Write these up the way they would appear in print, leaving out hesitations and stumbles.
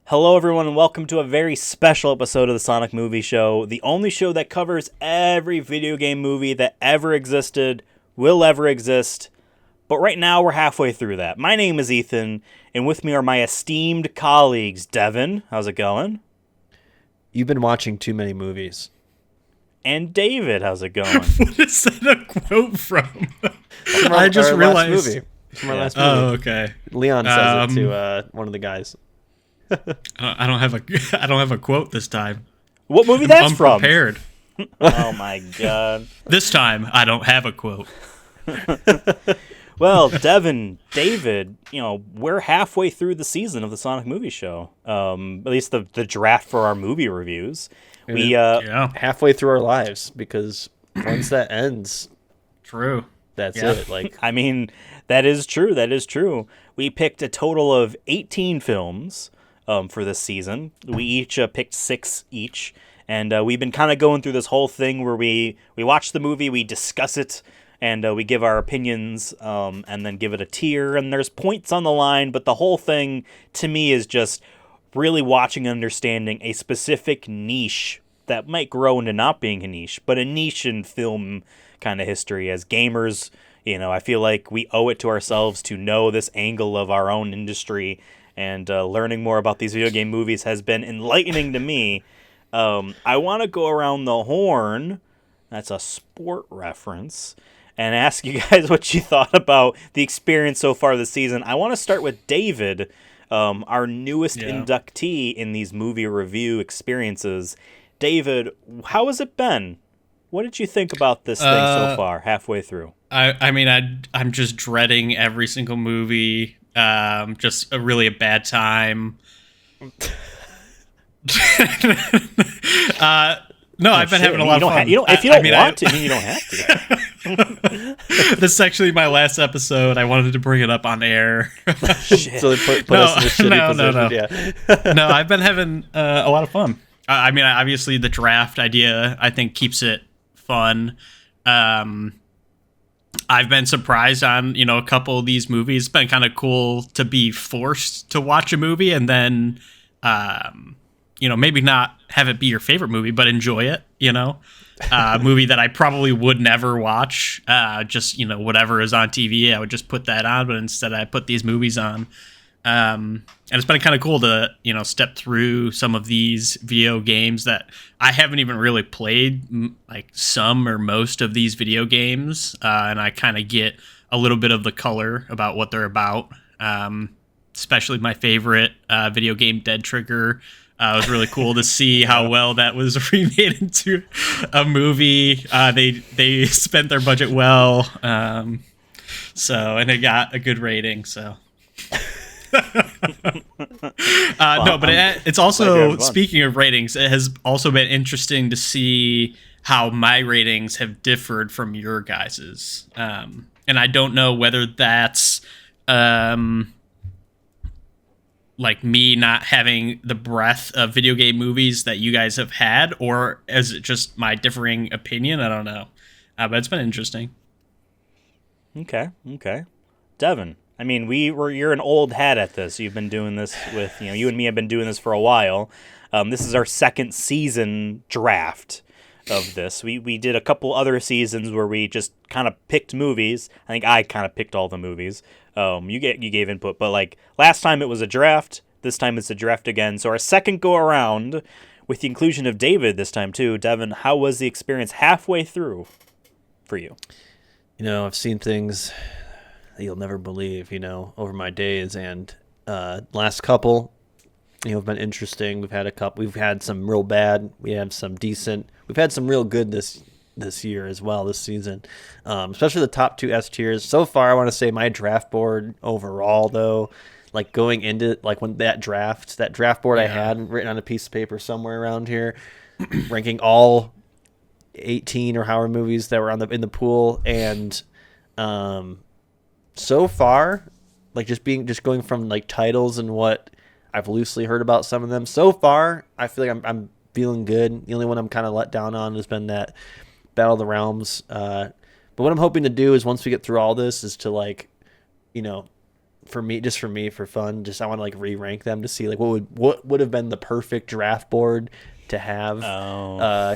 Hello, everyone, and welcome to a very special episode of the Sonic Movie Show, the only show that covers every video game movie that ever existed, will ever exist. But right now, we're halfway through that. My name is Ethan, and with me are my esteemed colleagues, Devin. How's it going? You've been watching too many movies. And David. How's it going? What is that a quote from? I just realized. Last movie. From our last movie. Oh, okay. Leon says it to one of the guys. I don't have a I don't have a quote this time. What movie that's from? Unprepared. Oh my god. This time I don't have a quote. Well, Devin, David, we're halfway through the season of the Sonic Movie Show. At least the draft for our movie reviews. We Yeah, Halfway through our lives, because once that ends, true. that's Yeah. it. Like, I mean, that is true. That is true. We picked a total of 18 films for this season. We each picked 6 each. And we've been kind of going through this whole thing where we watch the movie, we discuss it, and we give our opinions, and then give it a tier. And there's points on the line, but the whole thing, to me, is just really watching and understanding a specific niche that might grow into not being a niche, but a niche in film kind of history. As gamers, I feel like we owe it to ourselves to know this angle of our own industry, and learning more about these video game movies has been enlightening to me. I want to go around the horn, that's a sport reference, and ask you guys what you thought about the experience so far this season. I want to start with David, our newest inductee in these movie review experiences. David, how has it been? What did you think about this thing so far, halfway through? I'm just dreading every single movie. Just a bad time. No, I've been having a lot of fun. If you don't want to, you don't have to. This is actually my last episode. I wanted to bring it up on air. Shit. so they put us in a shitty position. Yeah. No, I've been having a lot of fun. Obviously the draft idea, I think, keeps it fun. I've been surprised on, a couple of these movies. It's been kind of cool to be forced to watch a movie and then, maybe not have it be your favorite movie, but enjoy it, A movie that I probably would never watch, whatever is on TV, I would just put that on, but instead I put these movies on. And it's been kind of cool to, step through some of these video games that I haven't even really played, like some or most of these video games. And I kind of get a little bit of the color about what they're about. Especially my favorite video game, Dead Trigger. It was really cool to see how well that was remade into a movie. They spent their budget well. And it got a good rating, so... It's also, speaking of ratings, it has also been interesting to see how my ratings have differed from your guys's. And I don't know whether that's like me not having the breadth of video game movies that you guys have had, or is it just my differing opinion? I don't know. But it's been interesting. Okay. Devin. You're an old hat at this. You've been doing this with, you and me have been doing this for a while. This is our second season draft of this. We did a couple other seasons where we just kind of picked movies. I think I kind of picked all the movies. You gave input, but like last time it was a draft. This time it's a draft again. So our second go around with the inclusion of David this time too. Devin, how was the experience halfway through for you? I've seen things that you'll never believe, over my days, and last couple, have been interesting. We've had some real bad, we have some decent, we've had some real good this year as well, this season, especially the top 2 S tiers. So far, I want to say my draft board overall, though, like going into, like when that draft board I had written on a piece of paper somewhere around here, ranking all 18 or however movies that were in the pool, and so far, like just going from like titles and what I've loosely heard about some of them. So far, I feel like I'm feeling good. The only one I'm kind of let down on has been that Battle of the Realms. But what I'm hoping to do is once we get through all this is to for me, for fun, just I want to like re-rank them to see like what would have been the perfect draft board to have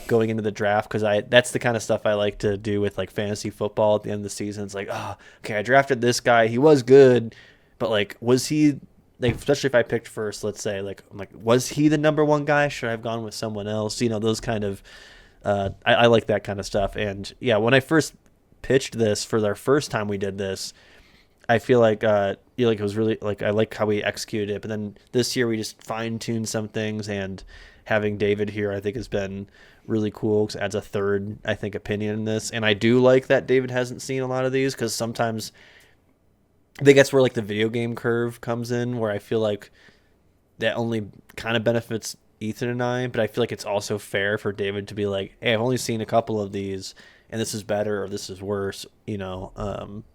going into the draft, because that's the kind of stuff I like to do with like fantasy football at the end of the season. It's like, oh, okay, I drafted this guy, he was good, but like, was he like, especially if I picked first, let's say, like, I'm like, was he the number one guy? Should I have gone with someone else? You know, those kind of I like that kind of stuff. And yeah, when I first pitched this for our first time we did this, I feel like it was really like, I like how we executed it. But then this year we just fine-tuned some things, and having David here I think has been really cool because it adds a third, I think, opinion in this. And I do like that David hasn't seen a lot of these, because sometimes I think that's where like the video game curve comes in, where I feel like that only kind of benefits Ethan and I, but I feel like it's also fair for David to be like, hey, I've only seen a couple of these and this is better or this is worse, you know.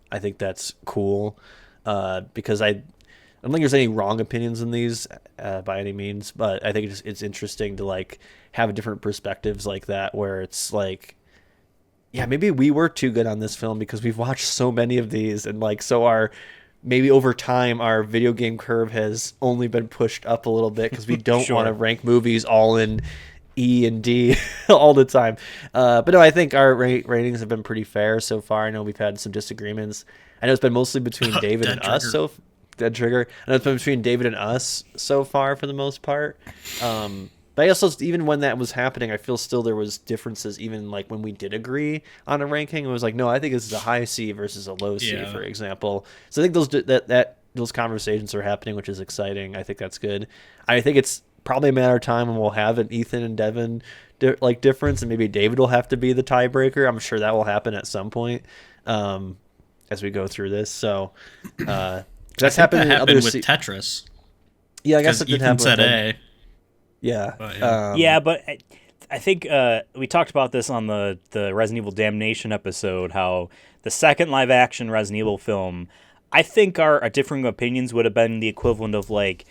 I think that's cool, because I don't think there's any wrong opinions in these by any means, but I think it's interesting to like have different perspectives like that, where it's like, yeah, maybe we were too good on this film because we've watched so many of these, and like, so maybe over time our video game curve has only been pushed up a little bit because we don't want to rank movies all in E and D all the time. But no, I think our ratings have been pretty fair so far. I know we've had some disagreements. I know it's been mostly between David and us. Dead Trigger. I know it's been between David and us so far for the most part. But I also, even when that was happening, I feel still there was differences, even like when we did agree on a ranking. It was like, no, I think this is a high C versus a low C, for example. So I think those conversations are happening, which is exciting. I think that's good. I think it's probably a matter of time when we'll have an Ethan and Devin difference, and maybe David will have to be the tiebreaker. I'm sure that will happen at some point as we go through this. So that's happened in other with Tetris. Yeah, I guess it did happen. Ethan said A. Yeah. But but I think we talked about this on the Resident Evil Damnation episode, how the second live-action Resident Evil film, I think our differing opinions would have been the equivalent of, like,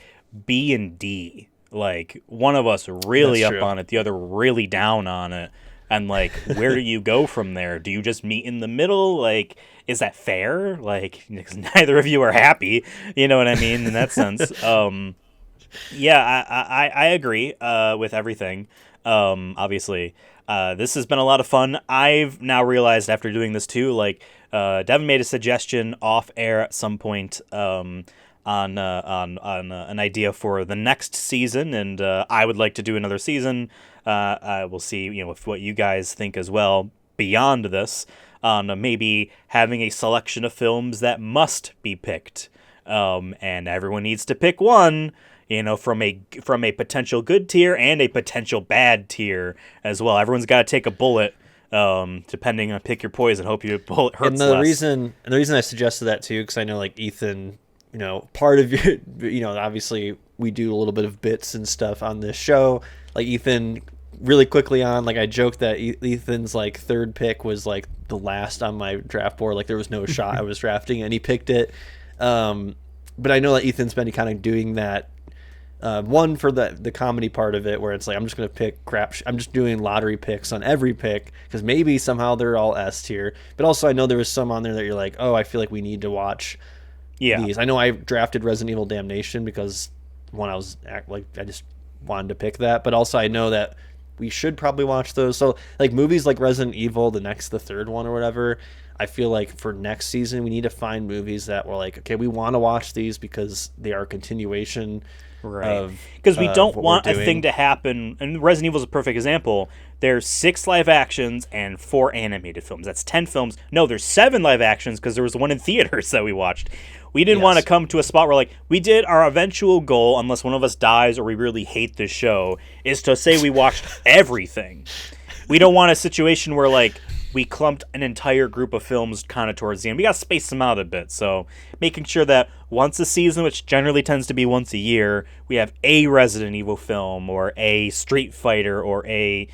B and D. Like, one of us really up on it, the other really down on it. And, like, where do you go from there? Do you just meet in the middle? Like, is that fair? Like, neither of you are happy. You know what I mean? In that sense. Yeah, I agree with everything. Obviously, this has been a lot of fun. I've now realized after doing this too, like, Devin made a suggestion off air at some point on an idea for the next season, and I would like to do another season. We'll see, if what you guys think as well beyond this, on maybe having a selection of films that must be picked, and everyone needs to pick one. From a potential good tier and a potential bad tier as well. Everyone's got to take a bullet, depending on pick your poison. Hope your bullet hurts less. And the reason I suggested that too, because I know like Ethan, part of your, obviously we do a little bit of bits and stuff on this show. Like Ethan, really quickly on, like I joked that Ethan's like third pick was like the last on my draft board. Like there was no shot I was drafting, and he picked it. But I know that Ethan's been kind of doing that. One for the comedy part of it, where it's like, I'm just going to pick crap. I'm just doing lottery picks on every pick because maybe somehow they're all S tier. But also, I know there was some on there that you're like, oh, I feel like we need to watch these. I know I drafted Resident Evil Damnation because I just wanted to pick that. But also, I know that we should probably watch those. So, like movies like Resident Evil, the third one or whatever, I feel like for next season, we need to find movies that we're like, okay, we want to watch these because they are a continuation. Right, because we don't want a thing to happen, and Resident Evil is a perfect example. There's 6 live actions and 4 animated films. That's 10 films. No, there's 7 live actions because there was one in theaters that we watched. We didn't want to come to a spot where, like, we did our eventual goal, unless one of us dies or we really hate this show, is to say we watched everything. We don't want a situation where, like, we clumped an entire group of films kind of towards the end. We got to space them out a bit. So making sure that once a season, which generally tends to be once a year, we have a Resident Evil film or a Street Fighter or a,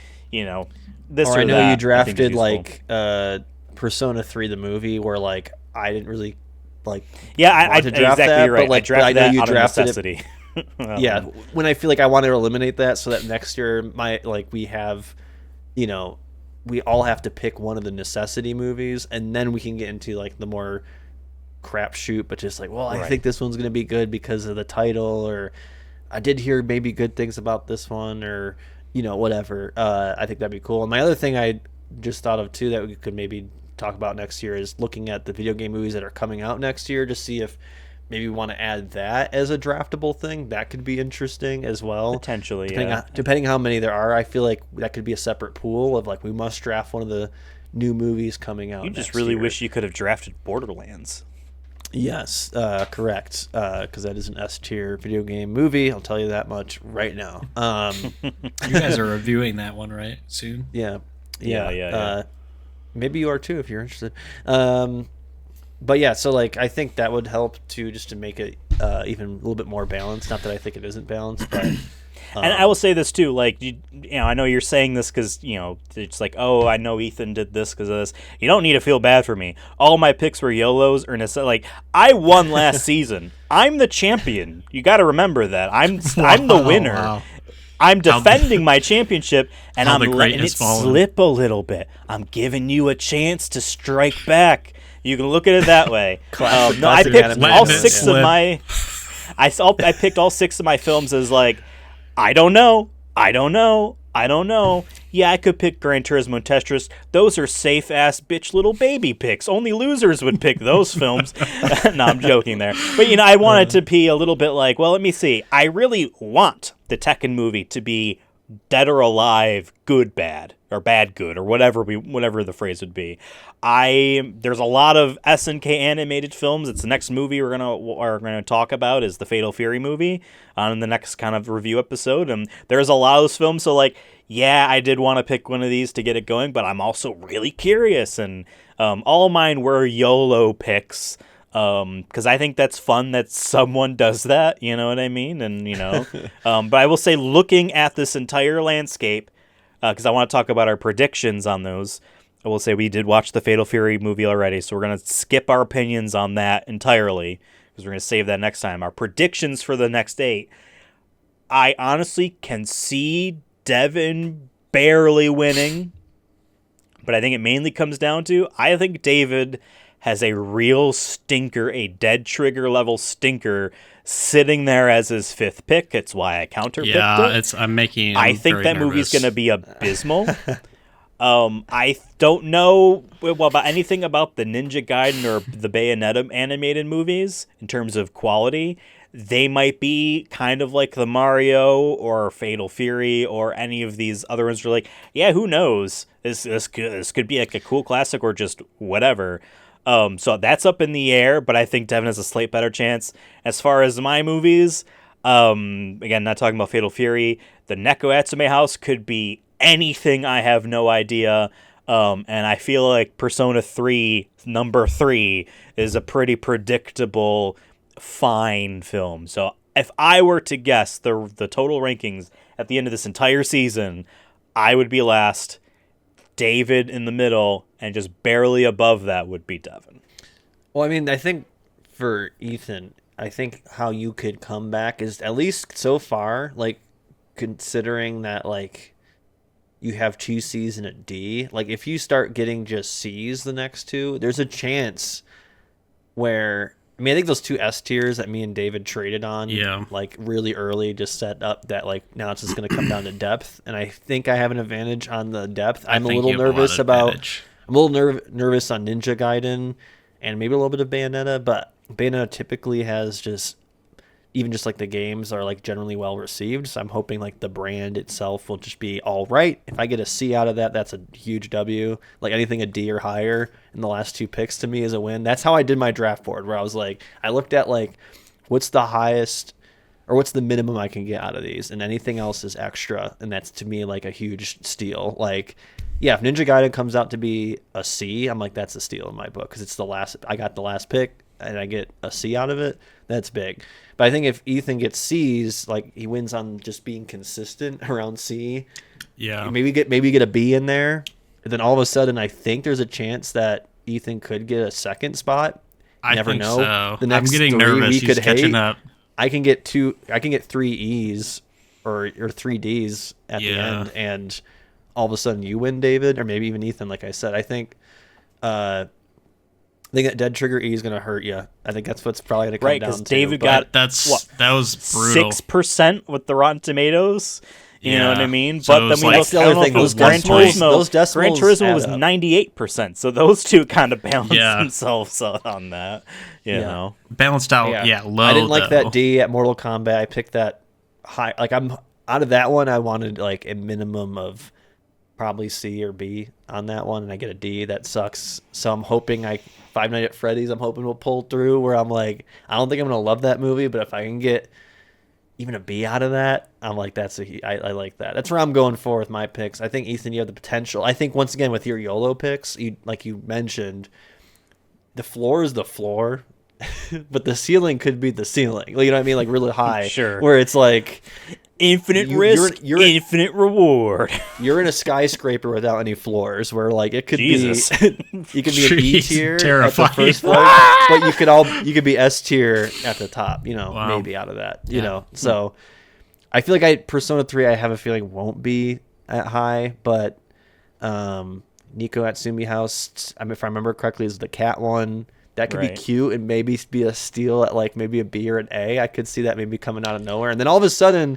this or I know that. You drafted like Persona 3 the movie, where like I didn't really like I draft exactly that, right. But like I drafted I know that you out drafted of necessity. Yeah, when I feel like I want to eliminate that so that next year we have, we all have to pick one of the necessity movies, and then we can get into like the more crapshoot, but just like, well, I Right. think this one's gonna be good because of the title, or I did hear maybe good things about this one, or whatever. I think that'd be cool. And my other thing I just thought of too that we could maybe talk about next year is looking at the video game movies that are coming out next year to see if maybe we want to add that as a draftable thing. That could be interesting as well. Potentially, Depending how many there are, I feel like that could be a separate pool of like we must draft one of the new movies coming out. You just next really year. wish you could have drafted Borderlands. Yes, correct. Because that is an S tier video game movie. I'll tell you that much right now. You guys are reviewing that one, right? Soon? Yeah. Yeah. Maybe you are too if you're interested. But yeah, so like I think that would help too, just to make it even a little bit more balanced. Not that I think it isn't balanced, but And I will say this too, like I know you're saying this because it's like, oh, I know Ethan did this because of this. You don't need to feel bad for me. All my picks were YOLOs or like I won last season. I'm the champion. You got to remember that. I'm the winner. Wow. I'm defending my championship, and How I'm the letting it greatness fallen. slip a little bit. I'm giving you a chance to strike back. You can look at it that way. Classic No, I picked all Letting it six of slip. my. I picked all 6 of my films as like, I don't know. Yeah, I could pick Gran Turismo and Tetris. Those are safe ass bitch little baby picks. Only losers would pick those films. No, I'm joking there. But I wanted to be a little bit like, well, let me see. I really want the Tekken movie to be dead or alive, good bad, or bad good, or whatever the phrase would be. There's a lot of SNK animated films. It's the next movie we're gonna talk about is the Fatal Fury movie on the next kind of review episode, and there's a lot of those films. So like, yeah, I did want to pick one of these to get it going, but I'm also really curious, and all of mine were YOLO picks. Because I think that's fun that someone does that, you know what I mean? And, but I will say looking at this entire landscape, because I want to talk about our predictions on those, I will say we did watch the Fatal Fury movie already, so we're going to skip our opinions on that entirely, because we're going to save that next time. Our predictions for the next 8, I honestly can see Devin barely winning, but I think it mainly comes down to, I think David has a real stinker, a dead trigger level stinker, sitting there as his 5th pick. It's why I counterpicked it. I'm making. I think very that nervous. movie's going to be abysmal. I don't know about anything about the Ninja Gaiden or the Bayonetta animated movies in terms of quality. They might be kind of like the Mario or Fatal Fury or any of these other ones. Where like, yeah, who knows? This could be like a cool classic or just whatever. So that's up in the air, but I think Devin has a slight better chance. As far as my movies, again, not talking about Fatal Fury, the Neko Atsume House could be anything. I have no idea. And I feel like Persona 3, number 3, is a pretty predictable, fine film. So if I were to guess the total rankings at the end of this entire season, I would be last, David in the middle, and just barely above that would be Devin. Well, I mean, I think for Ethan, I think how you could come back is, at least so far, like, considering that, like, you have 2 C's and a D. Like, if you start getting just C's the next 2, there's a chance where, I mean, I think those 2 S tiers that me and David traded on, like, really early, just set up that, like, now it's just going to come down to depth. And I think I have an advantage on the depth. I'm a little nervous about... I'm a little nervous on Ninja Gaiden and maybe a little bit of Bayonetta, but Bayonetta typically has even just like the games are like generally well received. So I'm hoping like the brand itself will just be all right. If I get a C out of that, that's a huge W. Like anything a D or higher in the last 2 picks to me is a win. That's how I did my draft board, where I was like, I looked at like what's the highest or what's the minimum I can get out of these, and anything else is extra, and that's to me like a huge steal. Like, yeah, if Ninja Gaiden comes out to be a C, I'm like, that's a steal in my book, because it's the last. I got the last pick, and I get a C out of it. That's big. But I think if Ethan gets C's, like he wins on just being consistent around C. Yeah. Maybe get a B in there, and then all of a sudden, I think there's a chance that Ethan could get a second spot. I never think know. so. The next I'm getting 3 nervous. we He's could catching hate. up. I can get 3 E's or 3 D's at the end, and all of a sudden you win, David, or maybe even Ethan. Like I said, I think I think that Dead Trigger E is going to hurt you. I think that's what's probably going to come Right, down because to. David but- got That was brutal. 6% with the Rotten Tomatoes. You know what I Yeah. mean? So But it then was we like- look. That's the I other don't know thing, if it was those Gran decimals- Turismo. those decimals Gran Turismo was add up. 98%. So those two kind of balance Yeah. themselves out on that. You know. Balanced out, low. I didn't like though. that D at Mortal Kombat. I picked that high. Like I'm out of that one, I wanted like a minimum of probably C or B on that one, and I get a D. That sucks. So I'm hoping Five Nights at Freddy's. I'm hoping will pull through. Where I'm like, I don't think I'm gonna love that movie, but if I can get even a B out of that, I'm like, I like that. That's where I'm going for with my picks. I think Ethan, you have the potential. I think once again with your YOLO picks, like you mentioned, the floor is the floor. But the ceiling could be the ceiling. You know what I mean? Like really high. Sure. Where it's like Infinite you're- risk, you're- infinite reward. you're in a skyscraper without any floors where like it could Jesus. be you could be an E Jeez, tier at the terrifying. first floor, but you could be S tier at the top, Wow. maybe out of that. You know. So I feel like Persona 3 I have a feeling won't be at high, but Nico Atsumi House, I mean, if I remember correctly, is the cat one. That could be Right. cute and maybe be a steal at like maybe a B or an A. I could see that maybe coming out of nowhere. And then all of a sudden,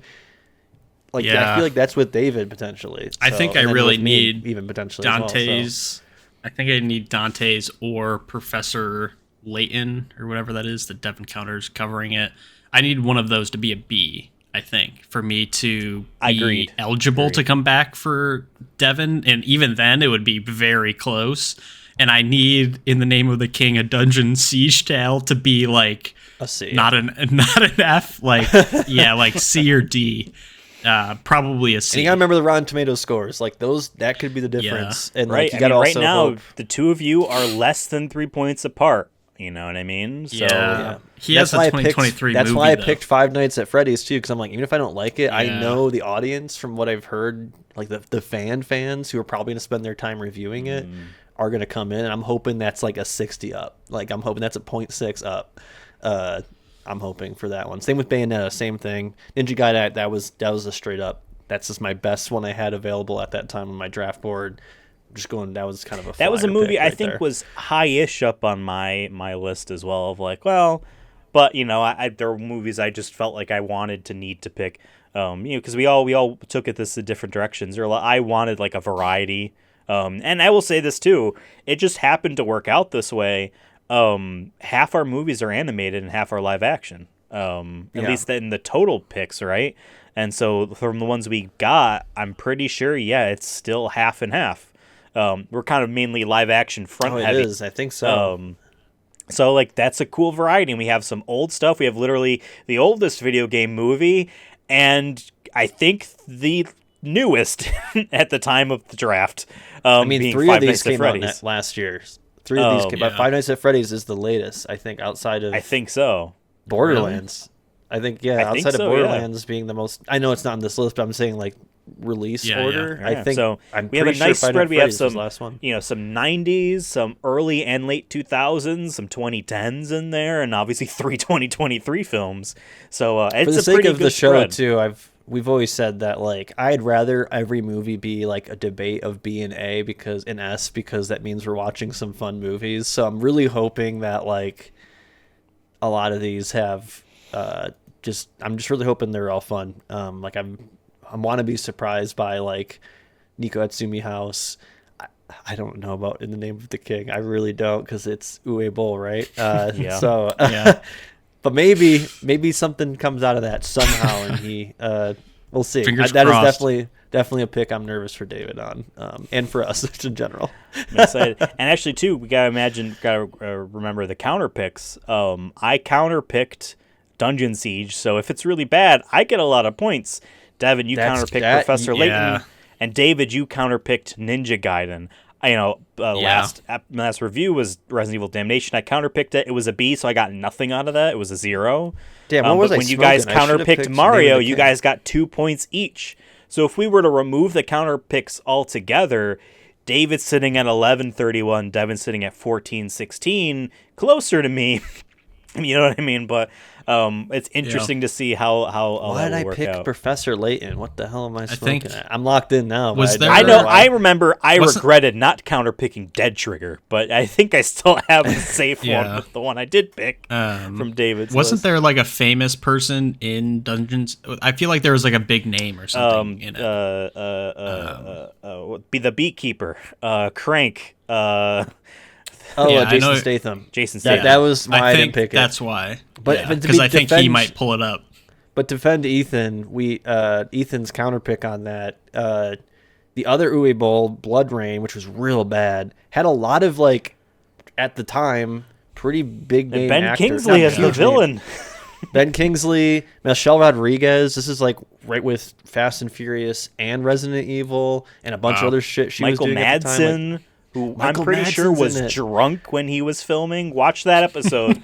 like I Yeah. feel like that's with David potentially. I So, think I and then really with me need even potentially as well, so. Dante's. I think I need Dante's or Professor Layton or whatever that is that Devin Counter's covering it. I need one of those to be a B. I think for me to be Agreed. eligible to come back for Devin, and even then it would be very close. And I need, in the name of the king, a Dungeon Siege Tale to be like A C. not an F, like like C or D, probably a And C. you gotta remember the Rotten Tomatoes scores. Like those, that could be the difference. And Right. like you I gotta mean, right also now, hope. the two of you are less than 3 points apart. You know what I mean? So, Yeah. He That's has a why I 2023 That's movie, why I though. picked Five Nights at Freddy's too, because I'm like, even if I don't like it, I Yeah. know the audience from what I've heard, like the fans who are probably gonna spend their time reviewing it are gonna come in, and I'm hoping that's like a 60 up. Like I'm hoping that's a 0.6 up. I'm hoping for that one. Same with Bayonetta, same thing. Ninja Gaiden, that was a straight up. That's just my best one I had available at that time on my draft board. Just going, that was kind of a that was a flyer movie pick I right think there. was high-ish up on my list as well. Of like, well, but you know, there were movies I just felt like I wanted to need to pick. Because we all took it this in different directions. Or I wanted like a variety. And I will say this too, it just happened to work out this way. Half our movies are animated and half are live action. At least in the total picks, right? And so from the ones we got, I'm pretty sure, it's still half and half. We're kind of mainly live action front heavy. It is. I think so. So like that's a cool variety. And we have some old stuff. We have literally the oldest video game movie, and I think the newest at the time of the draft. I mean, being 3 Five of these Nights at came out Freddy's. last year. 3 of these came out. yeah. Five Nights at Freddy's is the latest, I think, outside of I think so. Borderlands. I think, I think outside so, of yeah. Borderlands being the most. I know it's not on this list, but I'm saying like release Yeah, order. Yeah. I think so. I'm We have a pretty sure nice Five spread. Nights We have at Freddy's was some, the last one. some 90s, some early and late 2000s, some 2010s in there, and obviously 3 2023 films. So it's For the a sake pretty of good the show spread. too, we've always said that like I'd rather every movie be like a debate of B and A because in S because that means we're watching some fun movies. So I'm really hoping that like a lot of these have I'm just really hoping they're all fun. Like I want to be surprised by like Nico Atsumi House. I don't know about In the Name of the King. I really don't because it's Uwe Boll, right? Yeah. So Yeah. but maybe something comes out of that somehow, and he we'll see. Fingers That is crossed. definitely a pick I'm nervous for David on, and for us in general. I'm excited. And actually, too, we gotta remember the counter picks. I counter picked Dungeon Siege, so if it's really bad, I get a lot of points. Devin, you That's- counter picked that- Professor yeah. Layton, and David, you counter picked Ninja Gaiden. Last review was Resident Evil Damnation. I counter picked it. It was a B, so I got nothing out of that. It was a 0. Damn, what was but I when you guys smoking? I counter should've picked picked Name Mario, of the you King. guys got 2 points each. So if we were to remove the counter picks altogether, David's sitting at 11-31, Devin's sitting at 14-16, closer to me. You know what I mean? But it's interesting to see how Why that did will I work pick out. Professor Layton? What the hell am I think- smoking at? I'm locked in now. Was but there- I know. never- I remember. I Wasn't- regretted not counterpicking Dead Trigger, but I think I still have a safe one Yeah. with the one I did pick from David's. Wasn't list. there like a famous person in Dungeons? I feel like there was like a big name or something in it. Be the beekeeper, Crank, Yeah, I Jason know- Statham. Jason That, Statham. that was why I, didn't think pick it. that's why. But to Because be I think he defend- might pull it up. But to defend Ethan, Ethan's counterpick on that, the other Uwe Boll, Blood Rain, which was real bad, had a lot of like at the time pretty big name And Ben actors. Kingsley Not as the huge villain. names. Ben Kingsley, Michelle Rodriguez. This is like right with Fast and Furious and Resident Evil and a bunch of Wow. other shit she Michael was doing at the time. Madsen, who Michael I'm pretty sure Madsen's was in it. drunk when he was filming. Watch that episode.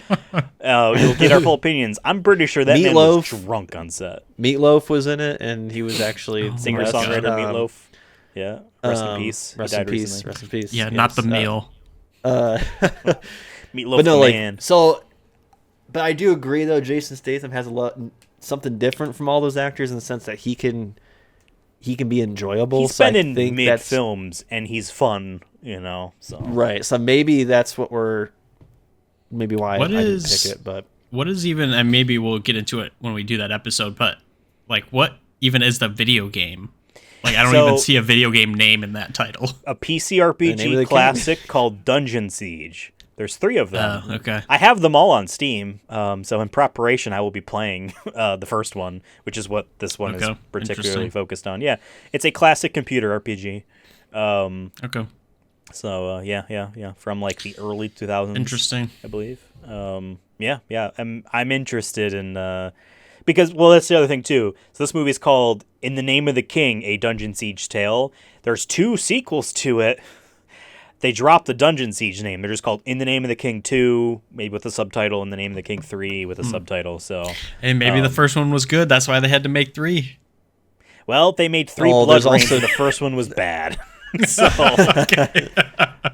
You'll get our full opinions. I'm pretty sure that man was Meatloaf. drunk on set. Meatloaf was in it, and he was actually Singer the best. songwriter Meatloaf. Yeah. Rest in peace. He Rest in died peace. recently. Rest in peace. Yeah, not the Yes. meal. Meatloaf But no, the like man. so. But I do agree though. Jason Statham has a lot something different from all those actors in the sense that he can be enjoyable. He's so I been in think mid that's- films and he's fun, you know. So right? So maybe that's what we're maybe why What I didn't is- pick it. But What is even, and maybe we'll get into it when we do that episode, but like what even is the video game? Like I don't So- even see a video game name in that title. a PC The name of the RPG game. classic called Dungeon Siege. There's 3 of them. Oh, okay. I have them all on Steam. So in preparation, I will be playing the first one, which is what this one is Okay, particularly interesting. focused on. Yeah, it's a classic computer RPG. Okay. So yeah, from like the early 2000s. Interesting. I believe. Yeah. I'm interested in because that's the other thing too. So this movie's called In the Name of the King: A Dungeon Siege Tale. There's 2 sequels to it. They dropped the Dungeon Siege name. They're just called In the Name of the King 2, maybe with a subtitle, In the Name of the King 3 with a subtitle. So, And maybe the first one was good. That's why they had to make 3. well, they made 3 Oh, Blood there's Rains, also- and the first one was bad. So,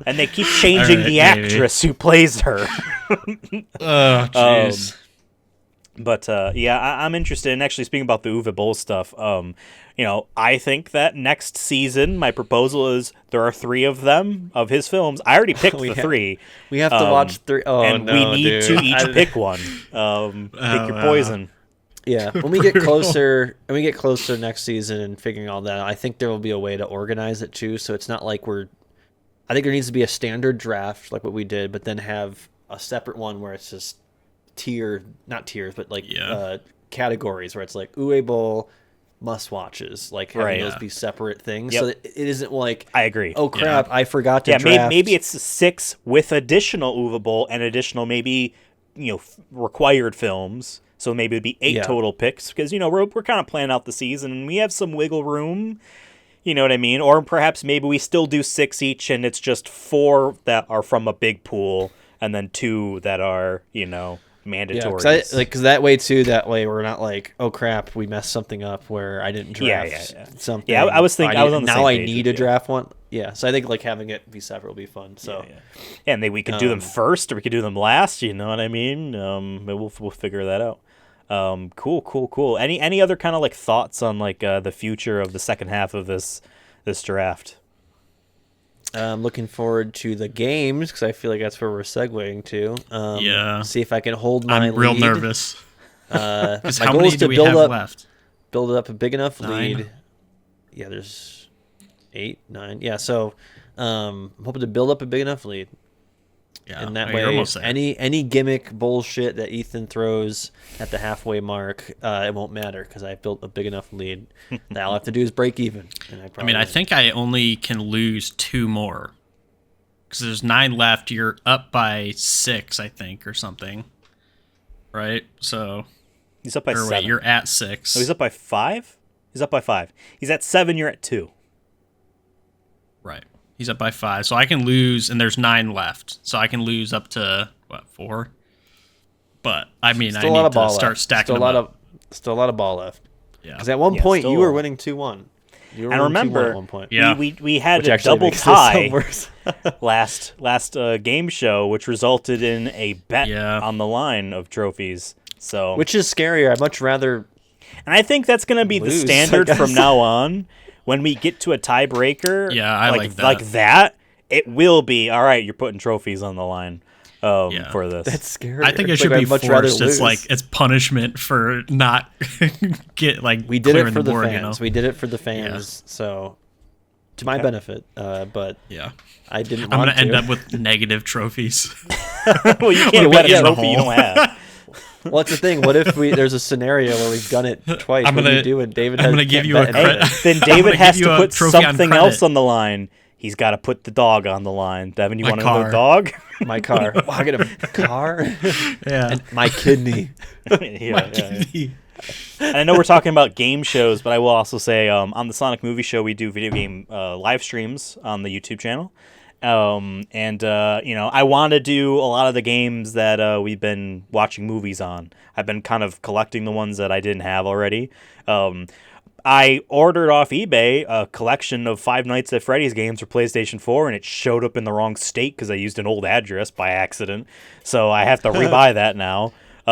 and they keep changing All right, the maybe. actress who plays her. Oh, jeez. But yeah, I'm interested. And actually, speaking about the Uwe Boll stuff, I think that next season, my proposal is there are 3 of them of his films. I already picked the 3, we have to watch 3. Oh and no, we need dude. to each I- pick one. Pick your wow. poison. Yeah, when we get closer, next season and figuring all that, out, I think there will be a way to organize it too. So it's not like I think there needs to be a standard draft like what we did, but then have a separate one where it's just not tiers, but like Yeah. categories where it's like Uwe Boll must watches, like having Right. those Yeah. be separate things, Yep. so that it isn't like I agree. oh crap, I forgot to Yeah, draft. maybe it's 6 with additional Uwe Boll and additional maybe required films. So maybe it'd be 8 Yeah. total picks because we're kind of planning out the season and we have some wiggle room. You know what I mean? Or perhaps maybe we still do 6 each and it's just 4 that are from a big pool and then 2 that are mandatory. because that way too. That way we're not like, oh crap, we messed something up where I didn't draft Yeah. something. Yeah, I was thinking- I was on the now same I page need with to you. draft one. Yeah, so I think like having it be separate will be fun. So Yeah. And then we could do them first or we could do them last. You know what I mean? But we'll figure that out. Cool. Any other kind of like thoughts on like the future of the second half of this draft? I'm looking forward to the games because I feel like that's where we're segueing to. Yeah. See if I can hold my I'm real lead. nervous. My Because goal how many is do to we build have up left? a big enough 9? lead. Yeah, there's 8, 9. Yeah, so I'm hoping to build up a big enough lead. Yeah. And that Oh, you're way, almost there. any gimmick bullshit that Ethan throws at the halfway mark, it won't matter because I built a big enough lead. That all I have to do is break even. And I I mean, I think I only can lose 2 more. Because there's 9 left. You're up by 6, I think, or something. Right? So, He's up by or 7. wait, you're at 6. Oh, he's up by 5? He's up by 5. He's at 7, you're at 2. Right. He's up by 5. So I can lose, and there's 9 left. So I can lose up to, 4? But, I mean, still a I lot need of ball to start left. stacking Still a them lot up. still a lot of ball left. Yeah. Because at one Yeah, point still you a were lot. winning 2-1. You were And winning 2-1 remember, at one point. Yeah. we had Which a actually double makes this so tie worse. last game show, which resulted in a bet Yeah. on the line of trophies. So, Which is scarier. I'd much rather. and I think that's going to be the Lose, I standard from guess. now on. When we get to a tiebreaker, Yeah, I like that. Like that, it will be all right. You're putting trophies on the line Yeah. for this. That's scary. I think it should be forced. It's like it's punishment for not get like we did it clearing for the board, fans. you know? We did it for the fans. So to my benefit, but Yeah. I didn't I'm want gonna to. end up with negative trophies. Well, you gonna can't put bet it a in the trophy you hole. don't have. Well, that's the thing. What if there's a scenario where we've done it twice? I'm What do gonna- you do? And David I'm has gonna give can't you a bet credit. anything? Then I'm David gonna has give you to a put trophy on something credit. else on the line. He's got to put the dog on the line. Devin, you My want another car. dog? My car. Wow, I get a car. Yeah. And my kidney. Yeah. And I know we're talking about game shows, but I will also say on the Sonic Movie Show, we do video game live streams on the YouTube channel. I want to do a lot of the games that we've been watching movies on. I've been kind of collecting the ones that I didn't have already. I ordered off eBay a collection of Five Nights at Freddy's games for PlayStation 4, and it showed up in the wrong state because I used an old address by accident. So I have to rebuy that now. If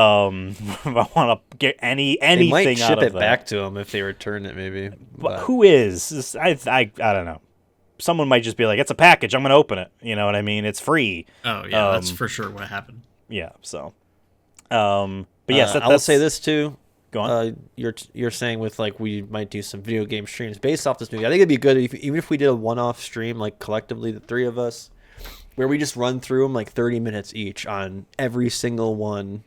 I want to get anything They might out ship of it that. back to them if they return it, maybe. But who is? I don't know. Someone might just be like, it's a package. I'm going to open it. You know what I mean? It's free. Oh yeah, that's for sure what happened. Yeah. So, but yes, I will say this too. Go on. You're saying with like we might do some video game streams based off this movie. I think it'd be good even if we did a one-off stream, like collectively the three of us, where we just run through them like 30 minutes each on every single one,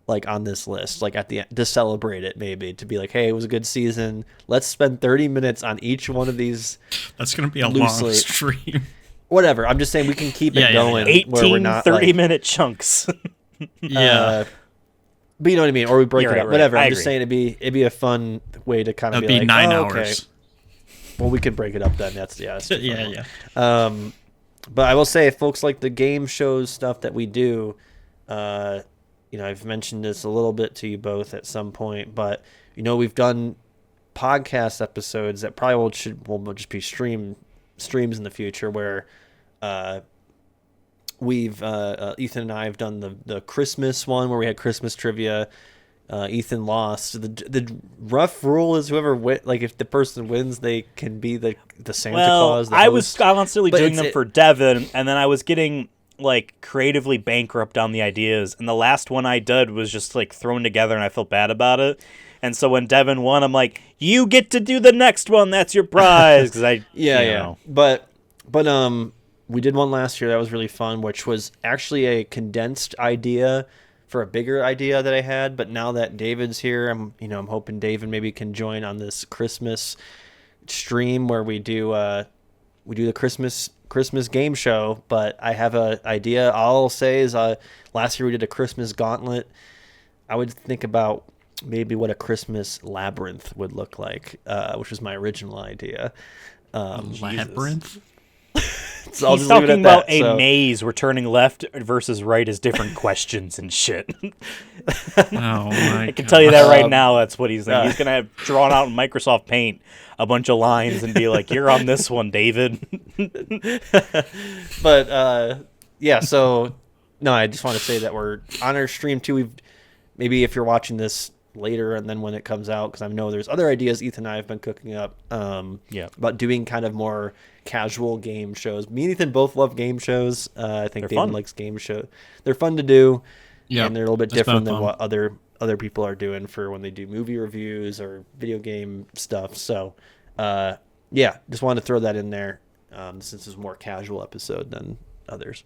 like on this list, like at the end, to celebrate it, maybe to be like, hey, it was a good season. Let's spend 30 minutes on each one of these. That's gonna be a Loosely. long stream. Whatever. I'm just saying we can keep Yeah, it yeah, going. yeah. 18 where we're not 30-minute chunks. Yeah. But you know what I mean, or we break You're it right, up. right. Whatever. I I'm just agree. saying it'd be a fun way to kind of That'd be be like 9 oh, okay. hours. Well, we could break it up then. That's too far Yeah, long. yeah. But I will say, if folks like the game shows stuff that we do, I've mentioned this a little bit to you both at some point, but we've done podcast episodes that probably will just be streams in the future where we've Ethan and I have done the Christmas one where we had Christmas trivia. Ethan lost. The rough rule is whoever if the person wins, they can be the Santa Claus. The I was host. constantly But doing it's- them for Devin, and then I was getting like creatively bankrupt on the ideas. And the last one I did was just like thrown together, and I felt bad about it. And so when Devin won, I'm like, "You get to do the next one. That's your prize." Because I, Yeah. But we did one last year that was really fun, which was actually a condensed idea for a bigger idea that I had. But now that David's here, I'm hoping David maybe can join on this Christmas stream where we do the Christmas game show. But I have a idea. All I'll say is last year we did a Christmas gauntlet. I would think about maybe what a Christmas labyrinth would look like, which was my original idea. Labyrinth. So I'll He's just leave it talking at about that. a So- maze where turning left versus right is different questions and shit. Oh my! I can tell you that right Um, now. That's what he's thinking. He's gonna have drawn out in Microsoft Paint a bunch of lines and be like, "You're on this one, David." But yeah, so no, I just want to say that we're on our stream too. We've maybe if you're watching this later and then when it comes out, because I know there's other ideas Ethan and I have been cooking up. About doing kind of more casual game shows. Me and Ethan both love game shows. I think They're David fun. likes game shows. They're fun to do. Yeah, And they're a little bit it's been different than fun. what other people are doing for when they do movie reviews or video game stuff. So, just wanted to throw that in there since it's a more casual episode than others.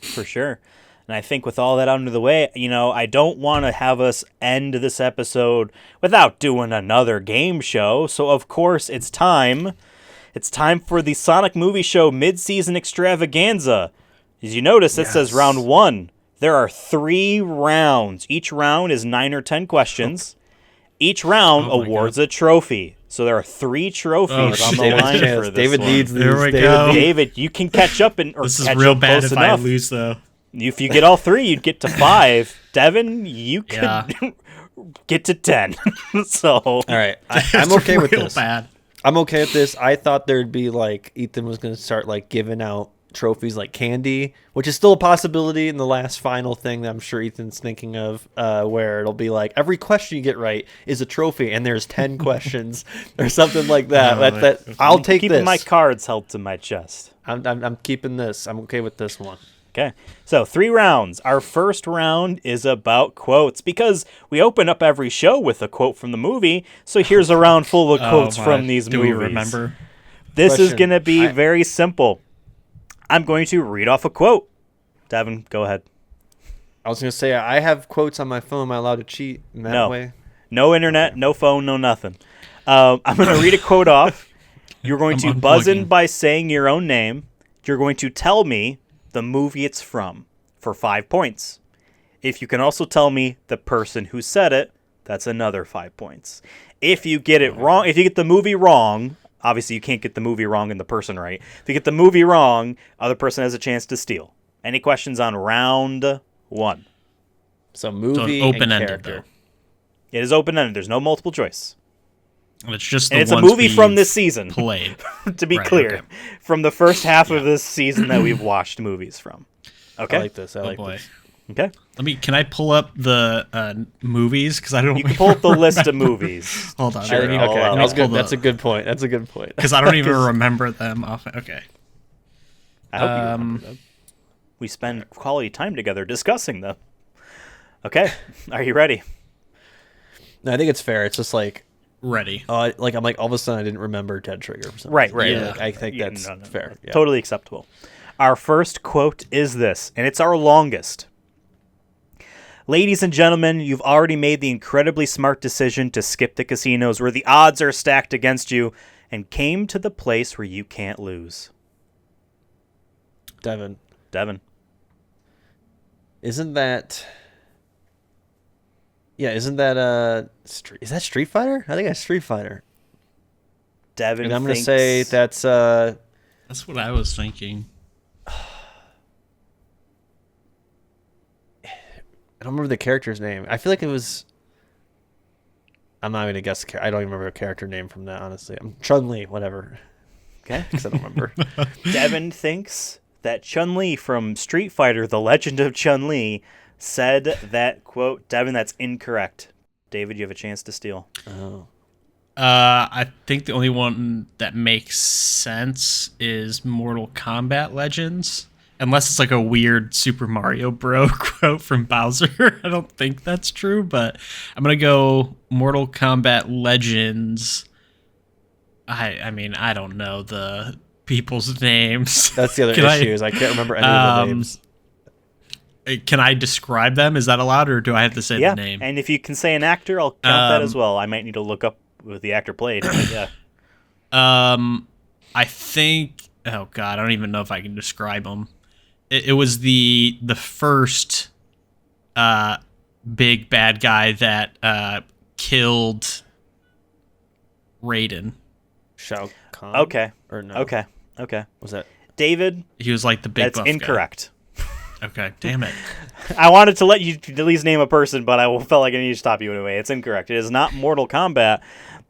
For sure. And I think with all that under the way, I don't want to have us end this episode without doing another game show. So, of course, it's time. It's time for the Sonic Movie Show Mid-Season Extravaganza. As you notice, it says round 1. There are 3 rounds. Each round is 9 or 10 questions. Each round Oh my awards a trophy. So there are 3 trophies on the shit. line David's for chance. this David one. needs these. There we David go. needs- David, you can catch up or This is catch real up bad close if enough. I lose, though. If you get all 3, you'd get to 5. Devin, you could Yeah. get to 10. So All right, I'm okay with real this. bad. I'm okay with this. I thought there'd be like Ethan was going to start like giving out trophies like candy, which is still a possibility in the last final thing that I'm sure Ethan's thinking of, where it'll be like every question you get right is a trophy, and there's 10 questions or something like that. I'll take Keeping this. my cards held to my chest. I'm keeping this. I'm okay with this one. Okay, so 3 rounds. Our first round is about quotes because we open up every show with a quote from the movie. So here's a round full of quotes from these movies. Do we remember? This is Question. going to be very simple. I'm going to read off a quote. Devin, go ahead. I was going to say, I have quotes on my phone. Am I allowed to cheat in that way? No internet, no phone, no nothing. I'm going to read a quote off. You're going to buzz in by saying your own name. You're going to tell me the movie it's from for 5 points. If you can also tell me the person who said it, that's another 5 points. If you get it wrong, if you get the movie wrong, obviously you can't get the movie wrong and the person right. If you get the movie wrong, other person has a chance to steal. Any questions on round 1? So movie so open-ended, and character. It is open-ended. There's no multiple choice. It's just and it's a movie from this season. Played. To be Right, clear, okay. from the first half of this season that we've watched movies from. Okay. I like this. I like boy. this. Okay. Can I pull up the movies? Because I don't. You can pull up the list of movies. Hold on. Sure, Okay, I'll that's good. pull That's a good point. That's a good point. Because I don't even remember them off. Okay. I hope you remember them. We spend quality time together discussing them. Okay. Are you ready? No, I think it's fair. It's just like, Ready. I'm like all of a sudden I didn't remember Dead Trigger for some Right, reason. right. Yeah. Like, I think Yeah, that's no, fair. Yeah. Totally acceptable. Our first quote is this, and it's our longest. Ladies and gentlemen, you've already made the incredibly smart decision to skip the casinos where the odds are stacked against you and came to the place where you can't lose. Devin, isn't that? Yeah, isn't that is that Street Fighter? I think that's Street Fighter. Devin And I'm gonna thinks- say that's That's what I was thinking. I don't remember the character's name. I feel like it was. I'm not gonna guess. I don't even remember a character name from that. Honestly, I'm Chun-Li, whatever. Okay. Because I don't remember. Devin thinks that Chun-Li from Street Fighter, The Legend of Chun-Li, said that quote. Devin, that's incorrect. David, you have a chance to steal. Oh. I think the only one that makes sense is Mortal Kombat Legends. Unless it's like a weird Super Mario Bro quote from Bowser. I don't think that's true, but I'm going to go Mortal Kombat Legends. I mean, I don't know the people's names. That's the other issue. Is I can't remember any of the names. Can I describe them? Is that allowed, or do I have to say the name? And if you can say an actor, I'll count that as well. I might need to look up what the actor played. But yeah. I think. Oh God, I don't even know if I can describe them. It was the first big bad guy that killed Raiden. Shao Kahn. Okay. Or no? Okay. Was that? David, He was like the big. that's buff guy. incorrect. Okay, damn it. I wanted to let you at least name a person, but I felt like I needed to stop you anyway. It's incorrect. It is not Mortal Kombat.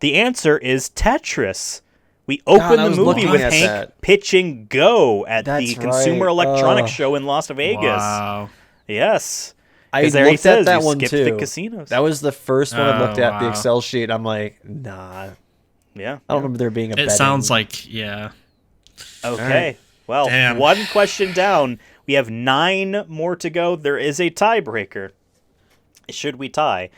The answer is Tetris. We open I the was movie looking with at Hank that. pitching Go at That's the Consumer right. Electronics Show in Las Vegas. Wow. Yes. I 'Cause there he looked says at that you one skipped too. the casinos. That was the first one I looked Oh, at the wow. Excel sheet. I'm like, nah. Yeah. I don't remember there being a. It sounds like yeah. Okay. right. Well, Damn. one question down. We have 9 more to go. There is a tiebreaker. Should we tie?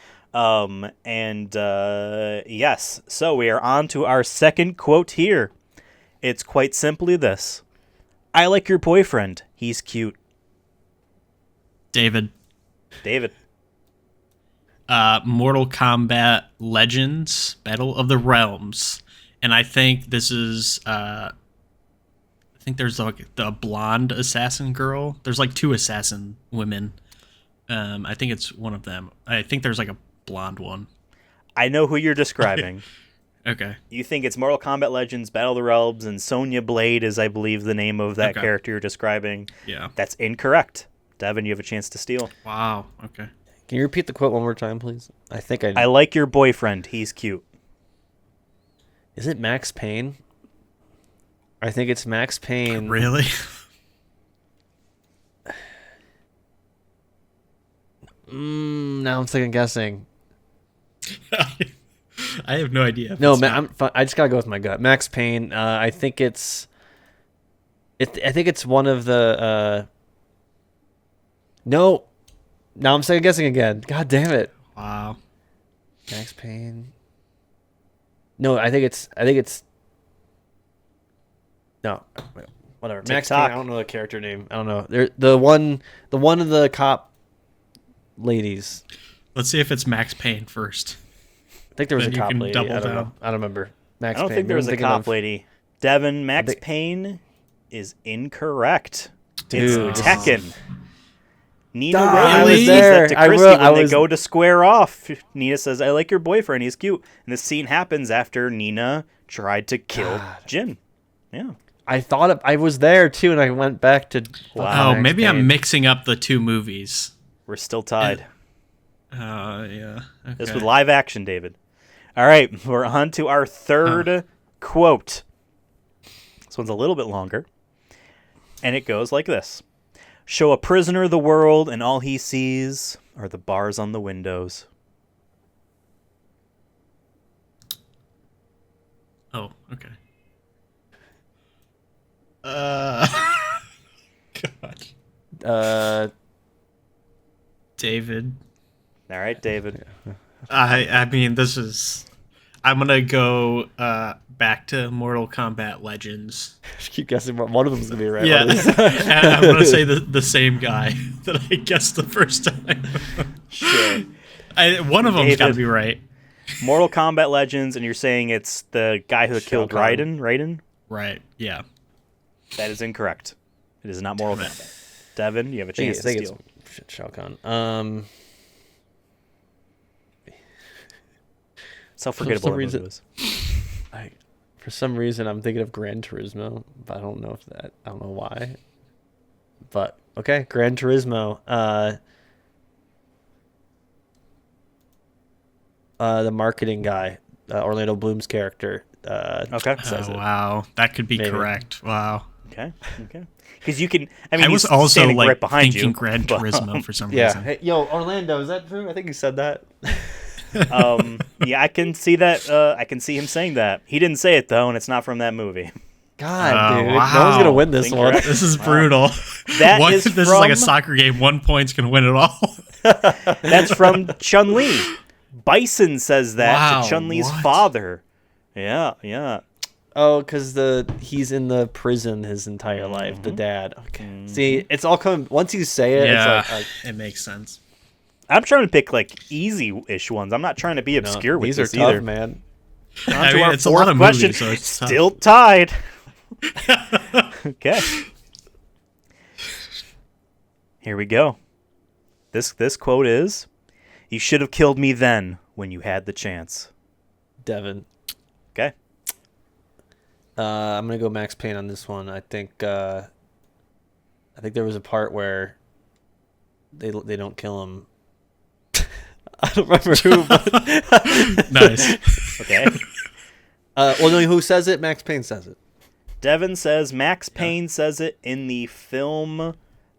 Yes. So we are on to our second quote here. It's quite simply this. I like your boyfriend. He's cute. David. David. Mortal Kombat Legends Battle of the Realms. And I think this is I think there's like the blonde assassin girl. There's like 2 assassin women. I think it's one of them. I think there's like a blonde one. I know who you're describing. Okay. You think it's Mortal Kombat Legends, Battle of the Realms, and Sonya Blade is, I believe, the name of that Okay. character you're describing. Yeah. That's incorrect. Devin, you have a chance to steal. Wow. Okay. Can you repeat the quote one more time, please? I think I. I like your boyfriend. He's cute. Is it Max Payne? I think it's Max Payne. Really? Now I'm second guessing. I have no idea. No, I just gotta go with my gut. Max Payne. I think it's. I think it's one of the. No, now I'm second guessing again. God damn it. Wow. Max Payne. No, I think it's. No, whatever. Max Payne. I don't know the character name. I don't know. The one of the cop ladies. Let's see if it's Max Payne first. I think there was Then a you cop can lady. double I don't down. know. I don't remember. Max I don't Payne. think there was a Maybe I'm cop thinking lady. Devin, Max Payne is incorrect. Dude, It's Tekken. Nina I Rose was says there. that to I Chrissy will- when I they was- go to square off. Nina says, "I like your boyfriend. He's cute." And this scene happens after Nina tried to kill Jin. Yeah. I thought I was there too, and I went back to. Wow. Oh, Max maybe Payne. I'm mixing up the two movies. We're still tied. Yeah. Okay. This was live action, David. All right, we're on to our third quote. This one's a little bit longer. And it goes like this. Show a prisoner the world, and all he sees are the bars on the windows. Oh, okay. God. David. All right, David. I mean, this is. I'm gonna go back to Mortal Kombat Legends. Just keep guessing. One of them's gonna be right. Yeah, One of these- and I'm gonna say the same guy that I guessed the first time. Sure. One of them's got to David. be right. Mortal Kombat Legends, and you're saying it's the guy who killed Kahn. Raiden? Right. Yeah. That is incorrect. It is not Mortal Kombat. Devin, you have a I think chance to it's steal. Shao Kahn. It's how forgettable that movie reason- was. For some reason, I'm thinking of Gran Turismo, but I don't know if that. I don't know why. But okay, Gran Turismo. The marketing guy, Orlando Bloom's character. Okay. says Oh, it. wow, that could be Maybe. correct. Wow. Okay. Because you can. I mean, I was he's also standing like right behind thinking you. Gran but, Turismo for some Yeah. reason. Hey, yo, Orlando, is that true? I think you said that. Yeah, I can see that. I can see him saying that. He didn't say it though, and it's not from that movie. God, Oh, dude, wow. no one's gonna win this one. Incorrect. This is brutal. That One- is this is like a from- soccer game. 1 point's gonna win it all. That's from Chun Li. Bison says that Wow, to Chun Li's what? father. Yeah, yeah. Oh, because he's in the prison his entire life. The dad. Okay. See, it's all coming. Once you say it, Yeah, it's like it makes sense. I'm trying to pick like easy-ish ones. I'm not trying to be no, obscure with these are this tough, either. man. On I to mean, our it's a lot fourth of question. movies, so it's tough. Still tied. Okay. Here we go. This quote is, "You should have killed me then when you had the chance." Devin. Okay. I'm gonna go Max Payne on this one. I think there was a part where they don't kill him. I don't remember who. But Nice. Okay. well, no, who says it? Max Payne says it. Devin says Max Payne says it in the film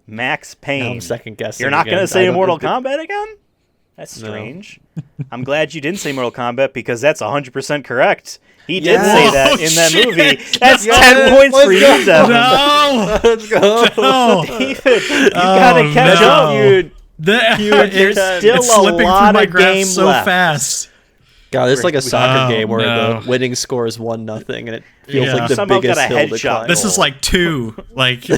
Max Payne. Now I'm second guessing. You're not again. going to say I don't- Mortal Kombat again? That's No. strange. I'm glad you didn't say Mortal Kombat because that's 100% correct. He did Yeah. say that Oh, in that shit. movie. That's Yes, 10 points let's for you, go. Devin. No. Let's go. No. David, you gotta Oh, catch no. up. Dude, There's still it's a slipping lot through my of graph game so left. fast. God, it's like a soccer Oh, game where no. the winning score is 1-0, and it feels Yeah. like the Somehow biggest got a hill to headshot. climb. This is like 2. Like, I get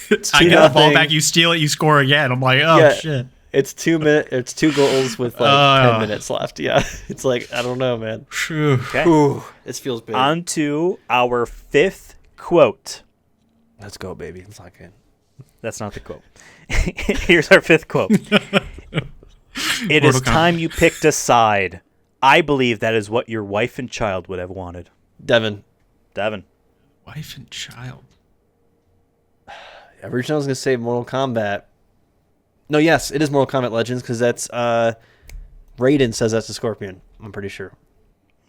the 2-0. ball back, you steal it, you score again. I'm like, oh, Yeah. shit. It's 2 minutes. It's 2 goals with like Oh. 10 minutes left. Yeah, it's like I don't know, man. Phew. Okay. Ooh, this feels big. On to our fifth quote. Let's go, baby. Let's lock in. That's not the quote. Here's our fifth quote. It is Mortal Kombat. time you picked a side. I believe that is what your wife and child would have wanted. Devin. Devin. Wife and child. Originally, I was gonna say Mortal Kombat. No, yes, it is Mortal Kombat Legends because that's Raiden says that's a scorpion. I'm pretty sure.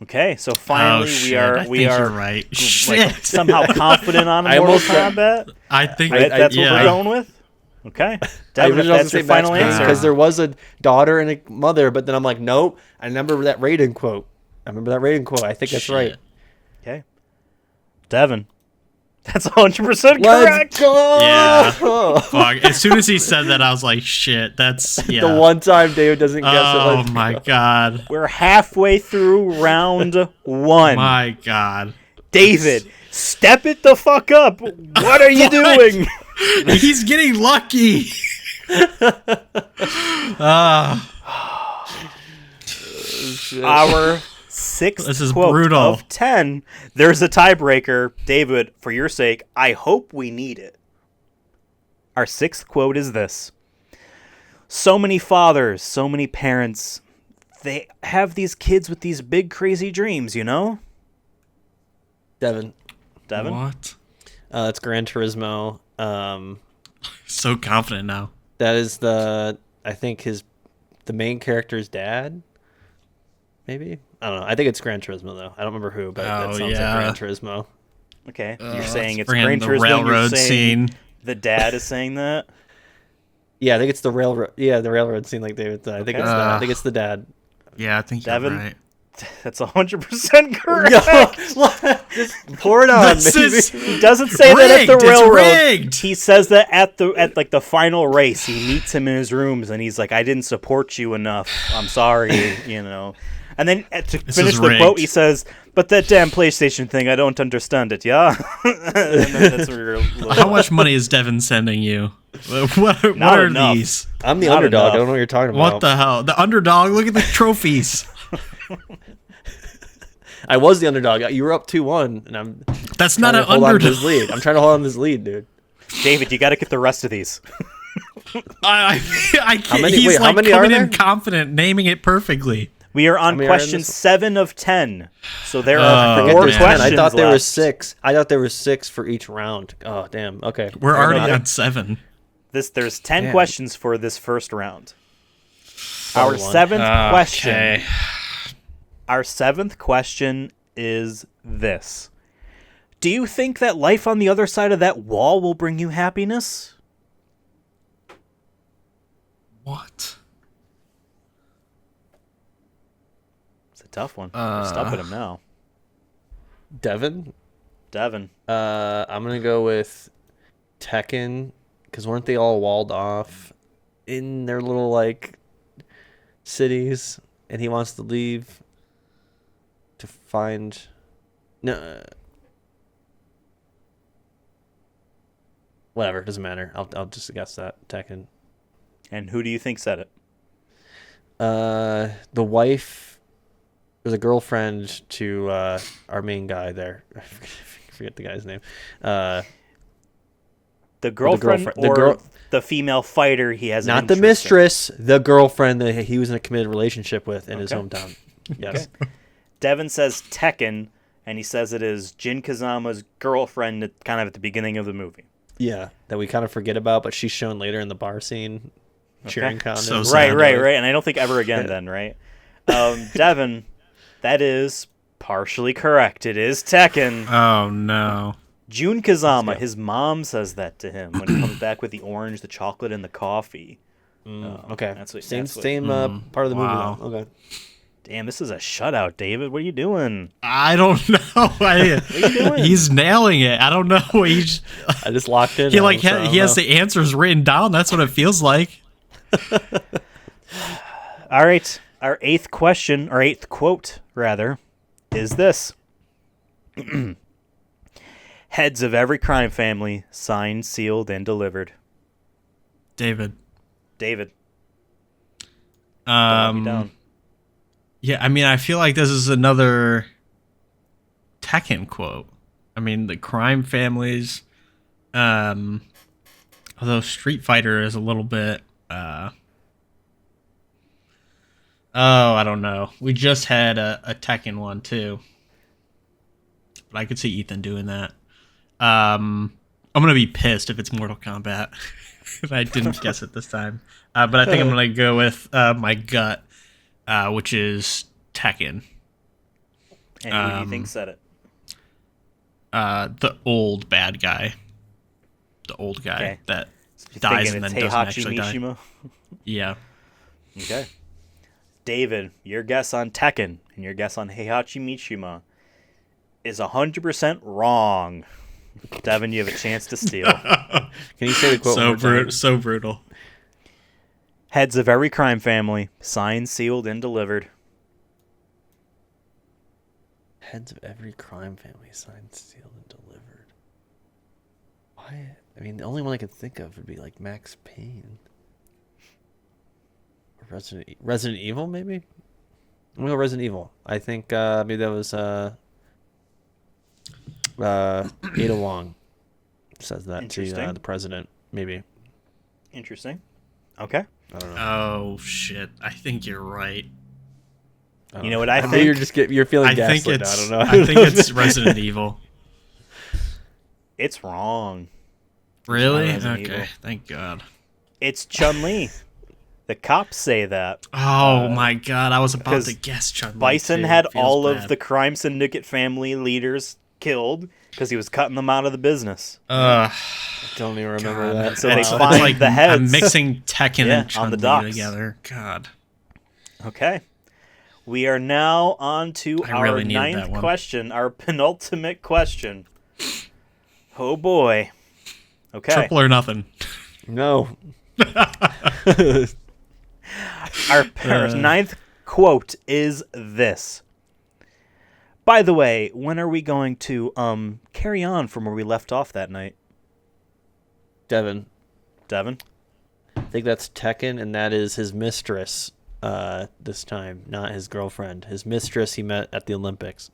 Okay, so finally I we think are you're right. like, Shit. somehow confident on I Mortal almost said- Kombat. I think That's what yeah. we're going with. Okay, I Devin, was if that's your final answer, because there was a daughter and a mother, but then I'm like, nope. I remember that Raiden quote. I think that's Shit. right. okay, Devin, that's 100% correct. Let's go. Yeah. Fuck. As soon as he said that, I was like, shit, that's yeah. The one time David doesn't guess it. Oh Let's my go. god. We're halfway through round 1. My god. David, step it the fuck up. What are you doing? He's getting lucky. Our sixth This is quote brutal. of 10. There's a tiebreaker. David, for your sake, I hope we need it. Our sixth quote is this. So many fathers, so many parents, they have these kids with these big crazy dreams, you know? Devin. What? It's Gran Turismo. So confident now. That is the main character's dad. Maybe, I don't know. I think it's Gran Turismo though. I don't remember who, but that sounds yeah. like Gran Turismo. Okay, you're saying it's Bring Gran the Turismo. railroad You're saying scene. the dad is saying that? Yeah, I think it's the railroad. Yeah, the railroad scene, like David said. I think it's that. I think it's the dad. Yeah, I think Devin? you're right. That's 100% correct. Just pour it on, This baby. is He doesn't say that at the rigged, it's railroad. rigged. He says that at like the final race. He meets him in his rooms and he's like, "I didn't support you enough. I'm sorry," you know. And then to finish is the quote, rigged. he says, "But that damn PlayStation thing, I don't understand it." Yeah. And then that's where you're How much money is Devin sending you? What Not are enough. these? I'm the Not underdog. enough. I don't know what you're talking What about. the hell? The underdog? Look at the trophies. I was the underdog. You were up 2-1, and I'm That's trying not to an hold on to this underdog. lead. I'm trying to hold on to this lead, dude. David, you got to get the rest of these. I can't. many- He's wait, how like many are coming in there? confident, naming it perfectly. We are on many are in question this? 7 of 10. So there Oh, are forget 4 there's 10. questions I thought there left. was 6. I thought there was 6 for each round. Oh, damn. Okay. We're already no, on 7. There's 10 Damn. questions for this first round. Probably Our one. seventh question. Okay. Our 7th question is this. Do you think that life on the other side of that wall will bring you happiness? What? It's a tough one. We're stuck with him now. Devin? Devin. I'm going to go with Tekken, because weren't they all walled off in their little, like, cities, and he wants to leave to find... No. Whatever, doesn't matter. I'll just guess that. Tekken. And who do you think said it? The wife was a girlfriend to our main guy there. I forget the guy's name. The girlfriend girlfriend- the or girl- the female fighter he has an Not the interest in? mistress, the girlfriend that he was in a committed relationship with in his Okay. hometown. Yes. Devin says Tekken, and he says it is Jin Kazama's girlfriend kind of at the beginning of the movie. Yeah, that we kind of forget about, but she's shown later in the bar scene, cheering So condoms. sad. Right. And I don't think ever again then, right? Devin, that is partially correct. It is Tekken. Oh no. Jun Kazama, his mom says that to him when he comes back with the orange, the chocolate, and the coffee. Okay, That's what- same that's what- same part of the wow. movie. Though. Okay. Damn, this is a shutout, David. What are you doing? I don't know. doing? He's nailing it. I don't know. He's I just locked in. he on like it, so I he don't has know. the answers written down. That's what it feels like. All right, our eighth quote, rather, is this. Heads of every crime family, signed, sealed, and delivered. David. David, don't let me down. Yeah, I mean, I feel like this is another Tekken quote. I mean, the crime families. Although Street Fighter is a little bit. I don't know. We just had a Tekken one too, but I could see Ethan doing that. I'm gonna be pissed if it's Mortal Kombat. I didn't guess it this time, but I think I'm gonna go with my gut, which is Tekken. And who do you think said it? The old bad guy. The old guy that You're dies thinking and then it's doesn't Heihachi actually die. Mishima? Yeah. Okay. David, your guess on Tekken and your guess on Heihachi Mishima is 100% wrong. Devin, you have a chance to steal. Can you say the quote? one more time? So brutal. Heads of every crime family, signed, sealed, and delivered. Heads of every crime family signed, sealed, and delivered. Why? I mean, the only one I could think of would be like Max Payne. Or Resident Evil, maybe? I'm gonna go Resident Evil. I think maybe that was Ada Wong says that to the president, maybe. Interesting. Okay. I don't know. Oh shit! I think you're right. You know what I Maybe think? you're feeling I think gaslit. it's. I don't know. I think it's Resident Evil. It's wrong. Really? Resident Okay. Evil. Thank God. It's Chun-Li. The cops say that. Oh my God! I was about because to guess Chun-Li Bison too. had Feels all bad. of the crime syndicate family leaders killed because he was cutting them out of the business. Don't even remember that. So they It's find like the heads. I'm mixing Tekken Yeah, and on the Chun-Li docks. together. God. Okay. We are now on to I our really needed that ninth one. question, our penultimate question. Oh boy. Okay. Triple or nothing. No. Our ninth quote is this. By the way, when are we going to carry on from where we left off that night? Devin. Devin? I think that's Tekken, and that is his mistress this time, not his girlfriend. His mistress he met at the Olympics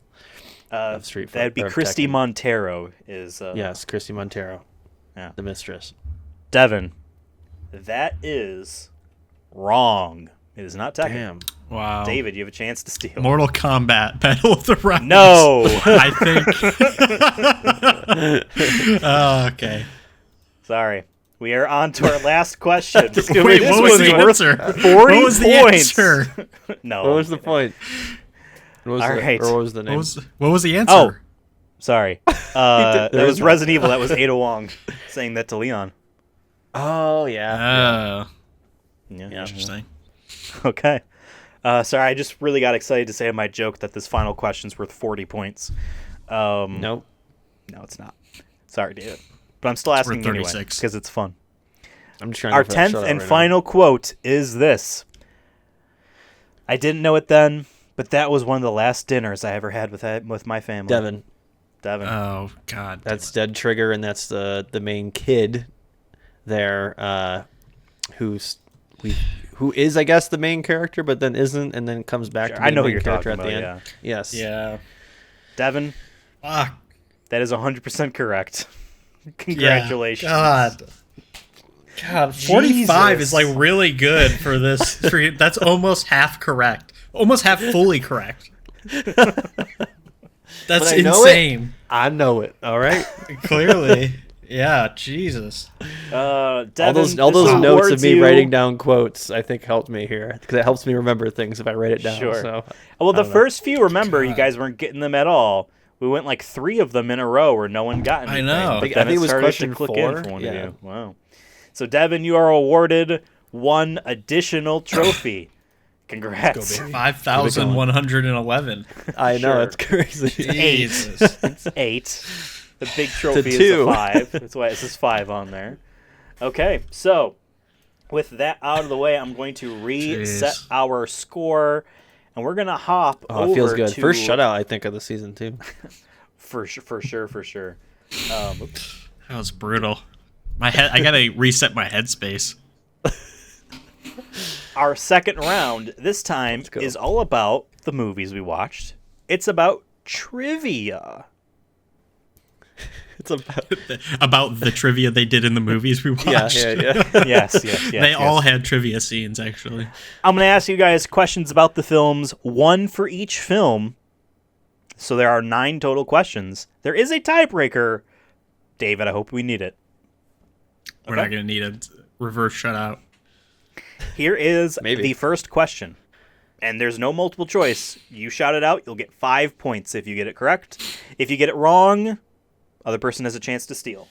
of Street Fighter. That'd be of Christy Tekken. Montero. Is Yes, Christy Montero. Yeah. The mistress. Devin. That is wrong. It is not Tekken. Damn. Wow. David, you have a chance to steal. Mortal Kombat Battle of the Realms. No. I think. Okay. Sorry. We are on to our last question. Wait, This what was the worth answer? 40 What was the points. answer? No. What was the point? What was All the, right. Or what was the name? What was the answer? Oh. Sorry. That There was is Resident Evil. That was Ada Wong saying that to Leon. Oh, yeah. Yeah. Interesting. Okay. Sorry, I just really got excited to say in my joke that this final question's worth 40 points. Nope. No, it's not. Sorry, David. But I'm still asking worth anyway 36. because it's fun. I'm just trying Our to go for that 10th shutout and right now. final quote is this. I didn't know it then, but that was one of the last dinners I ever had with my family. Devin. Oh God. That's Dead Trigger, and that's the main kid there, who is, I guess, the main character, but then isn't, and then comes back to be I know the who main you're character talking at about, the end. yeah. Yes. Yeah. Devin, Fuck. that is 100% correct. Congratulations. Yeah. God, 45 Jesus. is like really good for this. That's almost half correct. Almost half fully correct. That's But I know insane. I know it. All right. Clearly. Yeah, Jesus. Devin, all those this notes awards of me you- writing down quotes, I think, helped me here because it helps me remember things if I write it down. Sure. So Well, the don't know. first few, remember, you guys weren't getting them at all. We went like 3 of them in a row where no one got anything. know. But I then think it was started question to click 4. in for one Yeah. of you. Wow. So, Devin, you are awarded 1 additional trophy. Congrats. 5,111. I know Sure. it's crazy. Jesus. It's 8. The big trophy is 2. a 5. That's why it says 5 on there. Okay, so with that out of the way, I'm going to reset Jeez. our score, and we're gonna hop Oh, over it feels good. to First shutout, I think, of the season too. for sure. Oops. That was brutal. My head. I gotta reset my headspace. Our second round this time go. is all about the movies we watched. It's about trivia. It's about About the trivia they did in the movies we watched. yeah. Yes. They all had trivia scenes, actually. I'm going to ask you guys questions about the films, 1 for each film. So there are 9 total questions. There is a tiebreaker. David, I hope we need it. We're not going to need a reverse shutout. Here is Maybe. the first question. and there's no multiple choice. You shout it out, you'll get 5 points if you get it correct. If you get it wrong, other person has a chance to steal.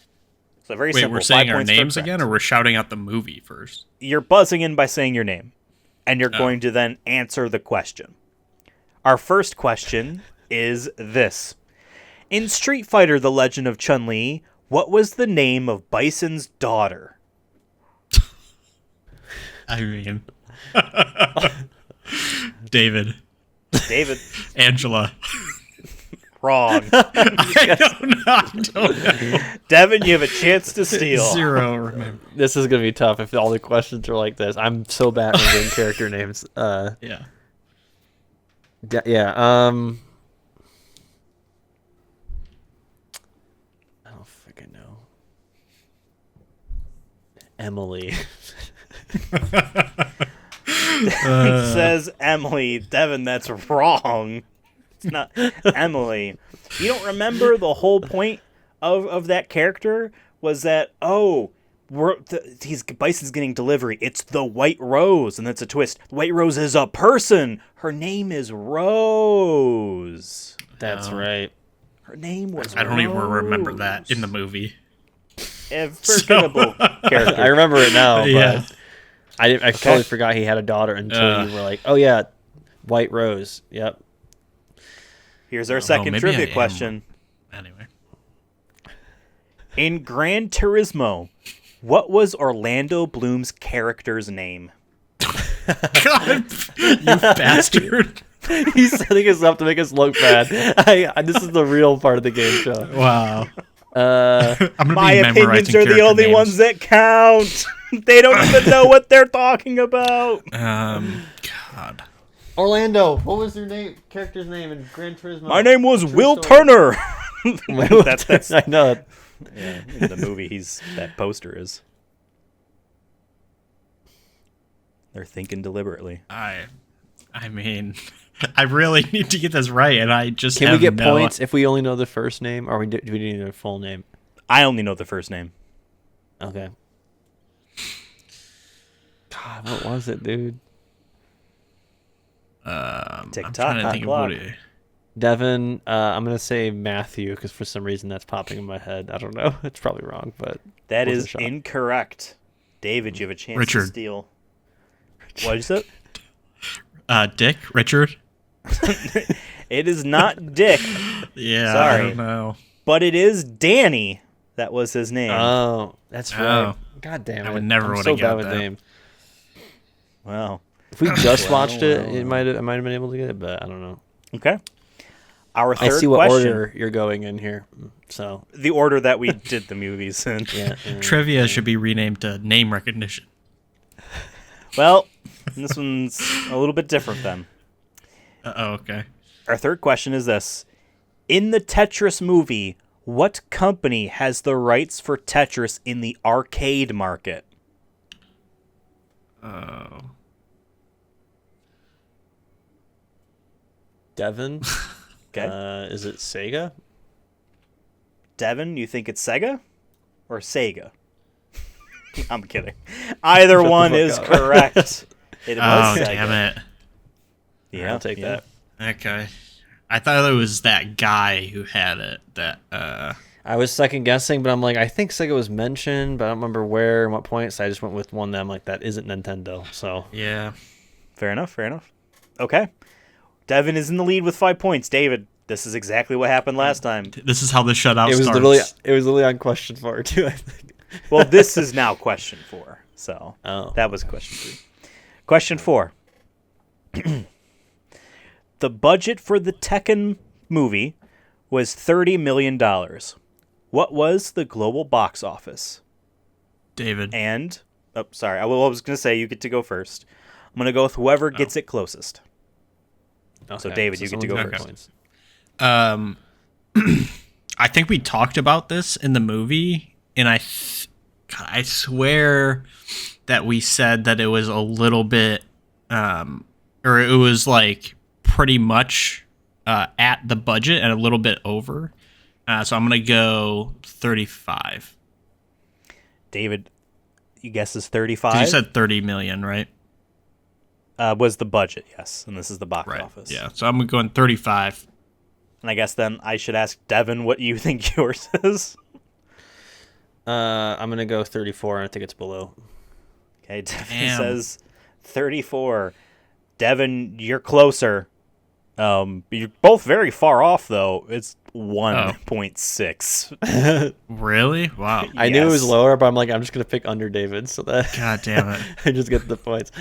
So very simple. We're saying 5 our points names for correct. again, or we're shouting out the movie first? You're buzzing in by saying your name, and you're going to then answer the question. Our first question is this. In Street Fighter: The Legend of Chun-Li, what was the name of Bison's daughter? I mean, David. Angela. Wrong. I don't know. Devin, you have a chance to steal. 0. Remember. This is gonna be tough if all the questions are like this. I'm so bad at getting character names. Yeah. Yeah. I don't fucking know. Emily. It says Emily. Devin, that's wrong. It's not Emily. You don't remember the whole point of that character was that, Bison's getting delivery. It's the White Rose, and that's a twist. White Rose is a person. Her name is Rose. That's right. Her name was I don't Rose. even remember that in the movie. A forgettable character. I remember it now, but Yeah. I totally forgot he had a daughter until you were like, oh yeah, White Rose. Yep. Here's our second maybe trivia I am. question. Anyway. In Gran Turismo, what was Orlando Bloom's character's name? God, you bastard. He's setting us up to make us look bad. This is the real part of the game show. Wow. Uh, I'm gonna My be opinions memorizing are the character only names. ones that count. They don't even know what they're talking about. God. Orlando. What was your name? Character's name in Gran Turismo? My name was True Will story. Turner. that's I know it. yeah, in the movie. That poster is. They're thinking deliberately. I mean, I really need to get this right, and I just Can we have get no- points if we only know the first name, or do we need a full name? I only know the first name. Okay. God, what was it, dude? Tick I'm tock, trying to hot think of clock. what it. Devin, I'm gonna say Matthew because for some reason that's popping in my head. I don't know. It's probably wrong, but That worth a is shot. incorrect. David, you have a chance to Richard. steal. What is it? Dick? Richard? It is not Dick, Yeah, Sorry. I don't know. but it is Danny. That was his name. Oh, that's right. Oh. God damn it! I would never I'm would've so bad got with that. names. Wow. If we just watched it, well. I might have been able to get it, but I don't know. Okay. Our I third see what question. order you're going in here, so The order that we did the movies in. yeah. Trivia should be renamed to name recognition. Well, this one's a little bit different then. Okay. Our third question is this. In the Tetris movie, what company has the rights for Tetris in the arcade market? Oh. Devin, Okay. is it Sega? Devin, you think it's Sega or Sega? I'm kidding. Either one fuck is up. correct. It was Oh, Sega. damn it. Yeah, I'll take that. Okay. I thought it was that guy who had it. That I was second guessing, but I'm like, I think Sega was mentioned, but I don't remember where and what point, so I just went with one that I'm like, that isn't Nintendo. So yeah. Fair enough. Okay. Devin is in the lead with 5 points. David, this is exactly what happened last time. This is how the shutout it was starts. literally on question 4 too. I think. Well, this is now question 4. So Oh. that was question 3. Question 4. The budget for the Tekken movie was $30 million. What was the global box office? David. And, I was going to say you get to go first. I'm going to go with whoever gets it closest. So, David, you get to go someone first. points. I think we talked about this in the movie, and I swear that we said that it was a little bit, or it was like pretty much at the budget and a little bit over. So I'm gonna go 35. David, you guess is 35? 'Cause you said 30 million, right? Was the budget, yes. And this is the box Right. office. Yeah. So I'm going 35. And I guess then I should ask Devin what you think yours is. I'm gonna go 34. I think it's below. Okay, Devin Damn. says 34. Devin, you're closer. You're both very far off, though. It's 1.6. Really? Wow. I knew it was Yes. lower, but I'm like, I'm just gonna pick under David, so that God damn it. I just get the points.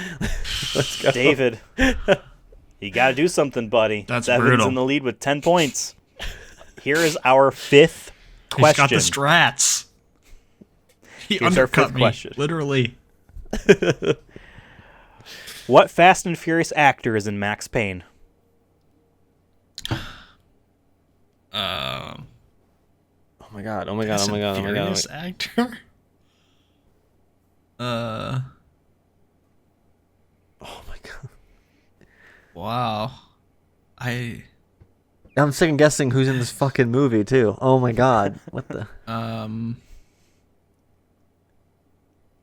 Let's go, David, you got to do something, buddy. That's Devin's brutal. in the lead with 10 points. Here is our fifth He's question. got the strats. He Here's our undercut fifth me, question. literally. What Fast and Furious actor is in Max Payne? Oh my god! Oh my god! Fast Oh my and god! Oh my god! Furious actor? Oh my god! Wow. I'm second guessing who's in this fucking movie too. Oh my god! What the?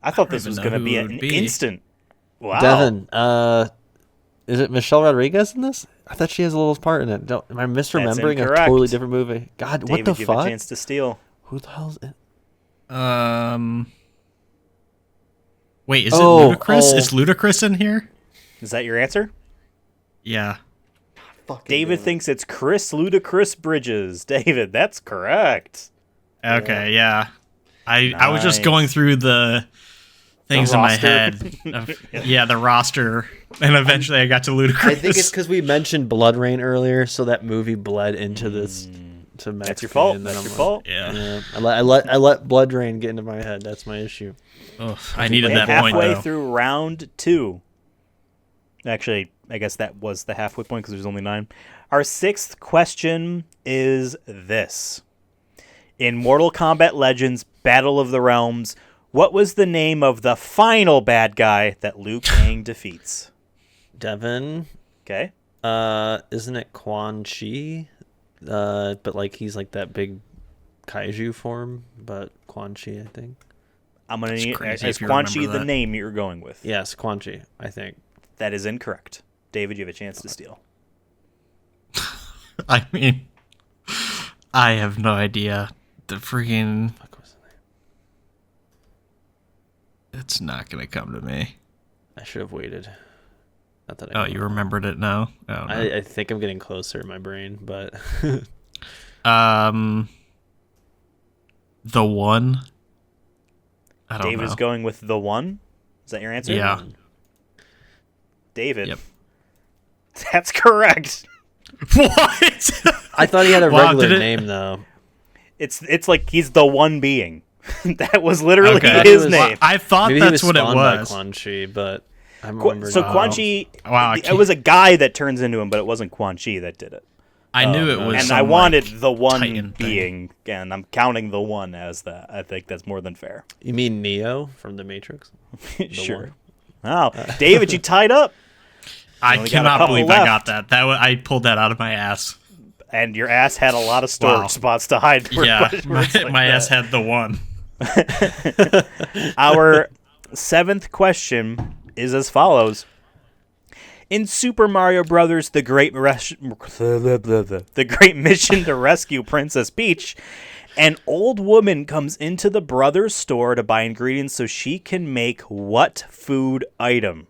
I thought this even was know going to who be it an would be. instant. Wow. Devin, is it Michelle Rodriguez in this? I thought she has a little part in it. Am I misremembering a incorrect. totally different movie? God, David, what the you have a fuck? chance to steal. Who the hell's it? Wait, is Oh, it Ludacris? oh. Is Ludacris in here? Is that your answer? Yeah. David thinks it's Chris Ludacris Bridges. David, that's correct. Okay, yeah. I was just going Nice. through the things in my roster? head. Yeah, the roster. And eventually I got to Ludacris. I think it's because we mentioned Blood Rain earlier, so that movie bled into this. To Max That's your Payne, fault. and then That's I'm your like, fault. Yeah. Yeah, I let Blood Rain get into my head. That's my issue. Ugh, I needed And that point, halfway though. through round 2. Actually, I guess that was the halfway point because there's only 9. Our sixth question is this. In Mortal Kombat Legends Battle of the Realms, what was the name of the final bad guy that Liu Kang defeats? Devin, Okay. isn't it Quan Chi? But like he's like that big kaiju form, but Quan Chi, I think. I'm going to need... crazy Is if you Quan Chi remember the that. name you're going with? Yes, Quan Chi, I think. That is incorrect. David, you have a chance to steal. I mean, I have no idea. The freaking... Fuck was the name? It's not going to come to me. I should have waited. Not that I. Oh, know. you remembered it now? Oh, no. I think I'm getting closer in my brain, but The One? I don't David's know. going with the one? Is that your answer? Yeah. David. Yep. That's correct. What? I thought he had a Wow, regular did it- name though. It's like he's the one being. That was literally Okay. his It was- name. I thought Maybe he that's was what it spawned by was. Quan Chi, but I Qu- remember. so now. Quan Chi, Wow, I it can't- was a guy that turns into him, but it wasn't Quan Chi that did it. I knew it was And some, I wanted like, the one Titan thing. being, and I'm counting the one as that. I think that's more than fair. You mean Neo from the Matrix? Sure. one. Wow, David, you tied up, I only got a cannot couple believe I left. got that. I pulled that out of my ass. and your ass had a lot of storage Wow. spots to hide. for Yeah, questions like my ass that. had the one. Our seventh question is as follows. In Super Mario Brothers, the Great Mission to Rescue Princess Peach, an old woman comes into the brothers' store to buy ingredients so she can make what food item?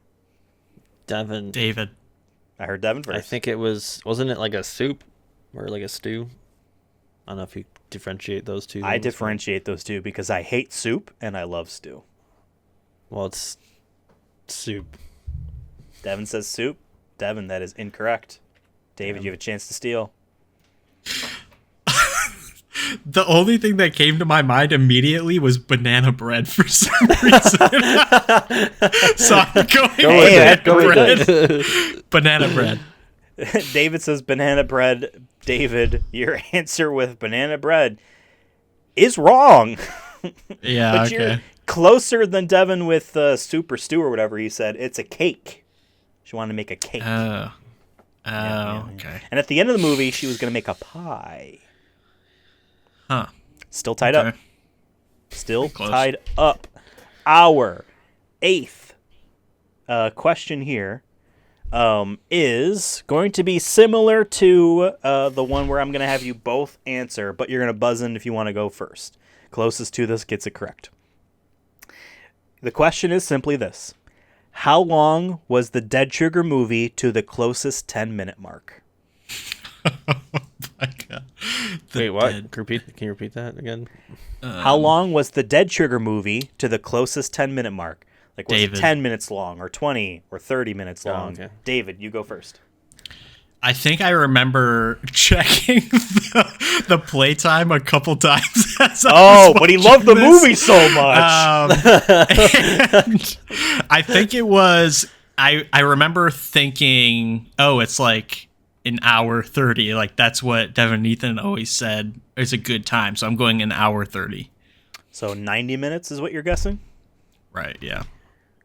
Devin. David. I heard Devin first. I think it wasn't it like a soup or like a stew? I don't know if you differentiate those two. I things, but- differentiate those two because I hate soup and I love stew. Well, it's soup. Devin says soup. Devin, that is incorrect. David, you have a chance to steal. The only thing that came to my mind immediately was banana bread for some reason. So I'm going Go with banana it, go with bread. Banana bread. David says banana bread. David, your answer with banana bread is wrong. Yeah, But you're okay. closer than Devin with soup or stew or whatever he said. It's a cake. She wanted to make a cake. Oh. Yeah. Okay. And at the end of the movie, she was going to make a pie. Huh. Still tied up. Okay. Still Close. tied up. Our eighth question here is going to be similar to the one where I'm going to have you both answer, but you're going to buzz in if you want to go first. Closest to this gets it correct. The question is simply this. How long was the Dead Trigger movie to the closest 10-minute mark? Oh my God. Wait, what? Can you repeat that again? How long was the Dead Trigger movie to the closest 10-minute mark? Like, was it 10 minutes long, or 20, or 30 minutes long? Okay. David, you go first. I think I remember checking the playtime a couple times. But he loved the movie so much. And I think it was. I remember thinking, oh, it's like an hour 30. Like that's what Devin and Ethan always said is a good time. So I'm going an hour 30. So 90 minutes is what you're guessing? Right. Yeah.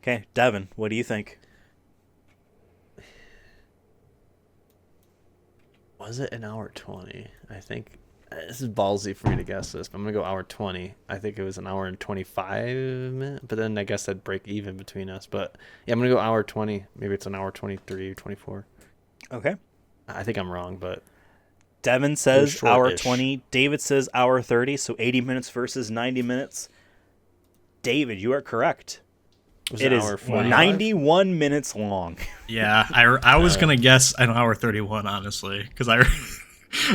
Okay, Devin, what do you think? Was it an hour 20? I think this is ballsy for me to guess this, but I'm gonna go hour 20. I think it was an hour and 25 minutes, but then I guess that'd break even between us. But yeah, I'm gonna go hour 20. Maybe it's an hour 23 or 24. Okay. I think I'm wrong, but Devin says hour short-ish. 20. David says hour 30, so 80 minutes versus 90 minutes. David, you are correct. was It an is hour 45? 91 minutes long. Yeah. I was gonna guess an hour 31, honestly, because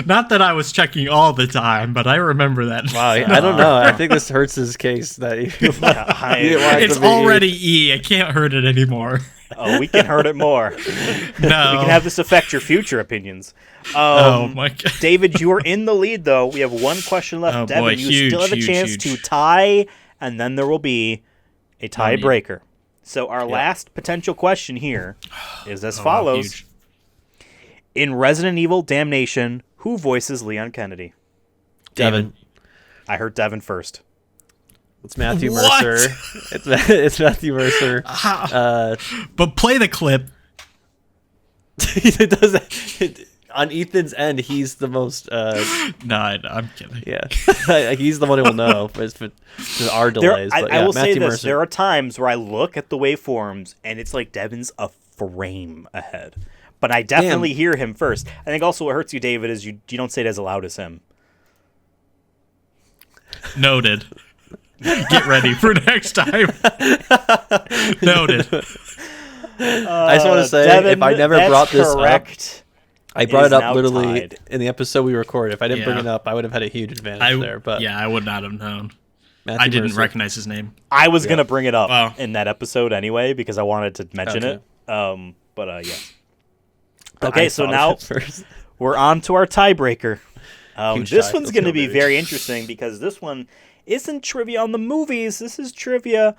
not that I was checking all the time, but I remember that. Wow, I don't know. I think this hurts his case that he didn't want it It's to be- already E. I can't hurt it anymore. Oh, we can hurt it more. No. We can have this affect your future opinions. Oh my God. David, you are in the lead, though. We have one question left. Oh, Devin, boy, you huge, still have a huge, chance huge. to tie, and then there will be a tiebreaker. So our Yeah. last potential question here is as Oh, follows. huge. In Resident Evil Damnation, who voices Leon Kennedy? Devin. I heard Devin first. It's Matthew What? Mercer. It's Matthew Mercer. But play the clip. It does on Ethan's end. He's the most. No, I'm kidding. Yeah, he's the one who will know. For our delays. But I yeah, will say Matthew this. Mercer. There are times where I look at the waveforms, and it's like Devin's a frame ahead. But I definitely hear him first. I think also what hurts you, David, is you don't say it as loud as him. Noted. Get ready for next time. Noted. I just want to say, Devin, if I never that's brought this up, correct. I brought is it now up literally tied. in the episode we recorded. If I didn't bring Yeah. it up, I would have had a huge advantage there. But yeah, I would not have known. Matthew I didn't Mercer. recognize his name. I was going to bring it up Wow. in that episode anyway because I wanted to mention Okay. it. But yeah. But Okay, I so thought now of it first. we're on to our tiebreaker. Huge This tie. one's Let's going to go, be baby. very interesting because this one isn't trivia on the movies. This is trivia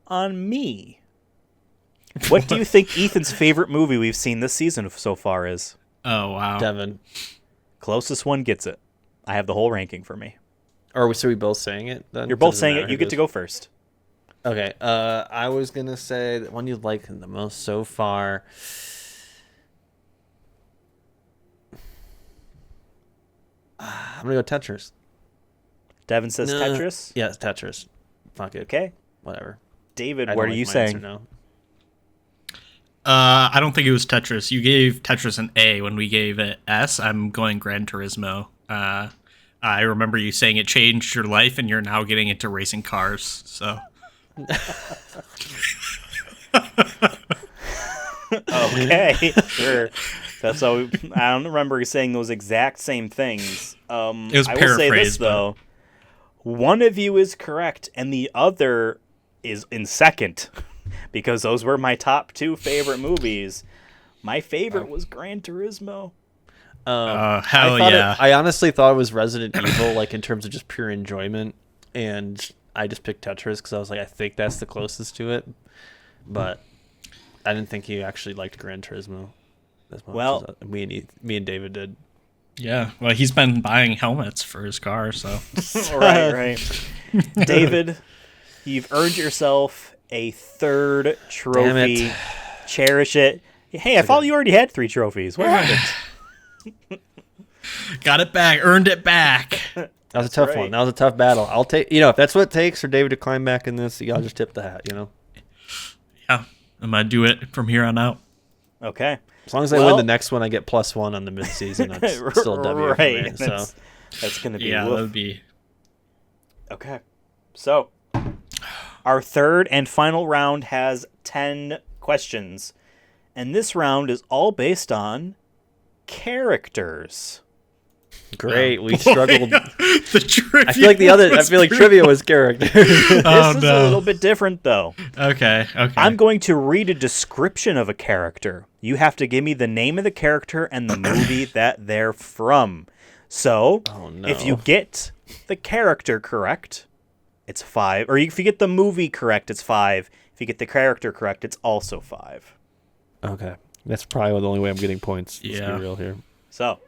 on me. What do you think Ethan's favorite movie we've seen this season so far is? Oh, wow. Devin. Closest one gets it. I have the whole ranking for me. Or so we both saying it then? You're both Doesn't saying matter it. You who get to goes. go first. Okay. I was gonna say the one you like the most so far. I'm gonna go Tetris. Devin says No. Tetris. Yeah, it's Tetris. Fuck it. Okay. Whatever. David, I what don't are like you my saying? answer now. I don't think it was Tetris. You gave Tetris an A when we gave it S. I'm going Gran Turismo. I remember you saying it changed your life, and you're now getting into racing cars. So Okay, sure. That's how I don't remember saying those exact same things. It was I will say this paraphrased, but- though: one of you is correct, and the other is in second, because those were my top two favorite movies. My favorite was Gran Turismo. hell I yeah. I honestly thought it was Resident Evil, like in terms of just pure enjoyment, and I just picked Tetris because I was like, I think that's the closest to it, but I didn't think he actually liked Gran Turismo as much Well- as me and David did. Yeah. Well, he's been buying helmets for his car, so Right. David, you've earned yourself a third trophy. it. Cherish it. Hey, I thought you already had 3 trophies. What happened? got it back, earned it back. That was a tough right. one. That was a tough battle. I'll take, if that's what it takes for David to climb back in this, I'll just tip the hat, Yeah, I'm gonna do it from here on out. Okay. As long as I win the next one, I get +1 on the mid-season. That's still a W right. for me. So That's going to be Yeah, that would be. Okay. So, our third and final round has 10 questions. And this round is all based on characters. great. We struggled. The trivia I feel like trivia was character. This is a little bit different, though. Okay. I'm going to read a description of a character. You have to give me the name of the character and the movie that they're from. So, if you get the character correct, it's 5. Or if you get the movie correct, it's 5. If you get the character correct, it's also 5. Okay. That's probably the only way I'm getting points. Let's Yeah. be real here. So,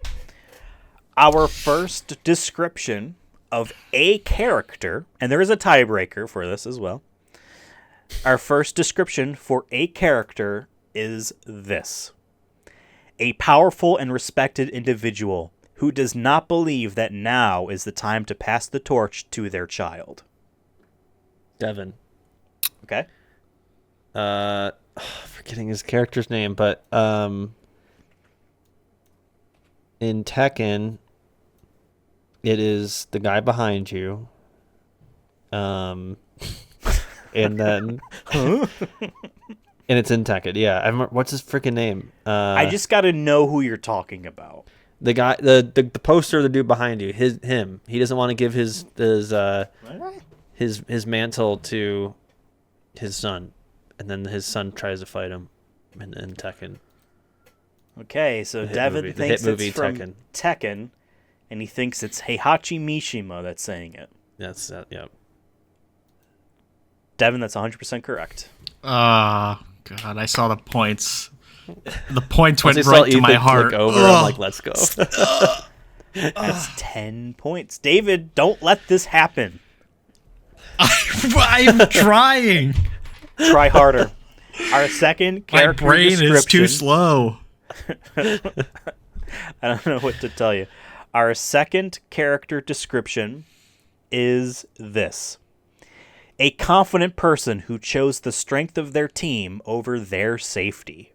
our first description of a character, and there is a tiebreaker for this as well. Our first description for a character is this: a powerful and respected individual who does not believe that now is the time to pass the torch to their child. Devin. Okay? Forgetting his character's name, but in Tekken, it is the guy behind you. And then and it's in Tekken. Yeah, I remember, what's his freaking name? I just got to know who you're talking about. The guy, the poster of the dude behind you, him. He doesn't want to give his mantle to his son, and then his son tries to fight him in Tekken. Okay, so Devin thinks movie, it's from Tekken, and he thinks it's Heihachi Mishima that's saying it. That's yeah. Devin, that's 100% correct. Oh, God, I saw the points. The points went Once I right saw to Ethan my heart. click over, I'm like, let's go. That's 10 points. David, don't let this happen. I'm trying. Try harder. Our second My character brain description. is too slow. I don't know what to tell you. Our second character description is this: a confident person who chose the strength of their team over their safety.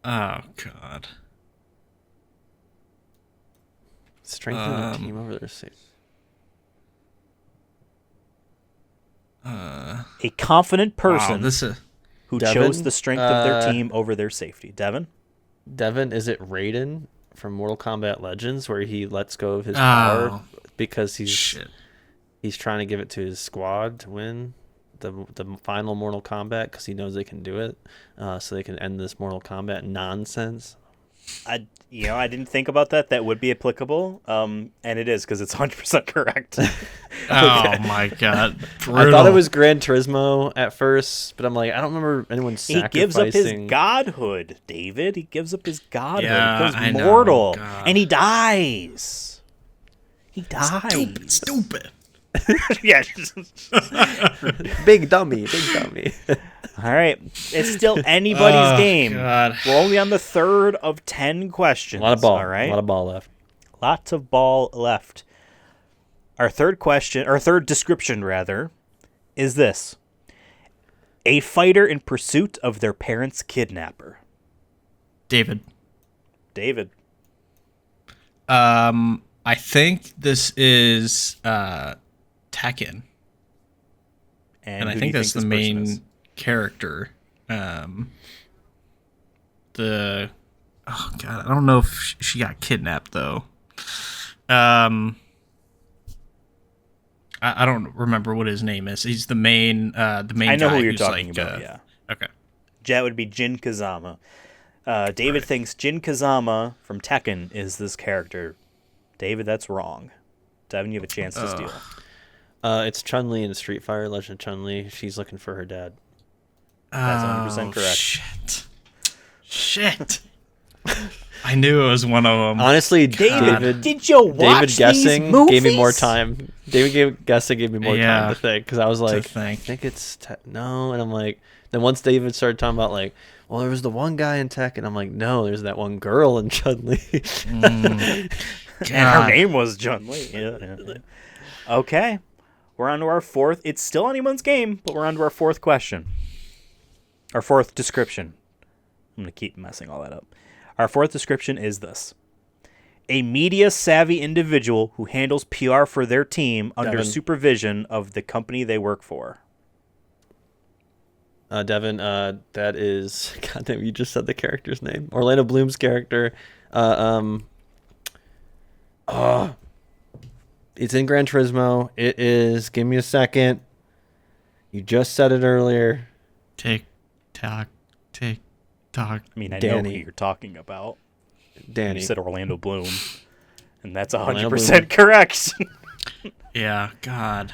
Oh, God. Strengthen the team over their safe. A confident person Wow, who Devin? chose the strength of their team over their safety. Devin? Devin, is it Raiden from Mortal Kombat Legends, where he lets go of his power because he's trying to give it to his squad to win the final Mortal Kombat because he knows they can do it, so they can end this Mortal Kombat nonsense. I didn't think about that. That would be applicable, and it is because it's 100% correct. Oh, my God. Brutal. I thought it was Gran Turismo at first, but I'm like, I don't remember anyone sacrificing. He gives up his godhood, David. He gives up his godhood. Yeah, he I goes know. mortal, God. and he dies. He dies. Stupid. Yeah. Big dummy. All right. It's still anybody's game. God. We're only on the third of 10 questions. A lot of ball. All right. A lot of ball left. Lots of ball left. Our third description, is this: a fighter in pursuit of their parents' kidnapper. David. I think this is Tekken. And I who do think you that's the this person is? main character. Oh God, I don't know if she got kidnapped though. I don't remember what his name is. He's the main I know guy who you're who's talking like, about, yeah. Okay. That would be Jin Kazama. David thinks Jin Kazama from Tekken is this character. David, that's wrong. Devin, you have a chance to steal. It's Chun-Li in Street Fighter, Legend of Chun-Li. She's looking for her dad. That's 100% correct. Shit. I knew it was one of them. Honestly, David, did you watch David guessing these movies? gave me more time. Guessing gave me more time to think because I was like, think. I think it's no, and I'm like, then once David started talking about like, well, there was the one guy in Tech, and I'm like, no, there's that one girl in Chun-Li. And her name was Chun-Li. Yeah. Okay. We're on to our fourth. It's still anyone's game, but we're on to our fourth question. Our fourth description. I'm going to keep messing all that up. Our fourth description is this. A media-savvy individual who handles PR for their team under Devin. supervision of the company they work for. Devin, that is... God damn, you just said the character's name. Orlando Bloom's character. It's in Gran Turismo. It is... Give me a second. You just said it earlier. Tick tock, tick tock. I mean, I know Danny. who you're talking about. Danny. You said Orlando Bloom. And that's Orlando 100% correct. Yeah, God.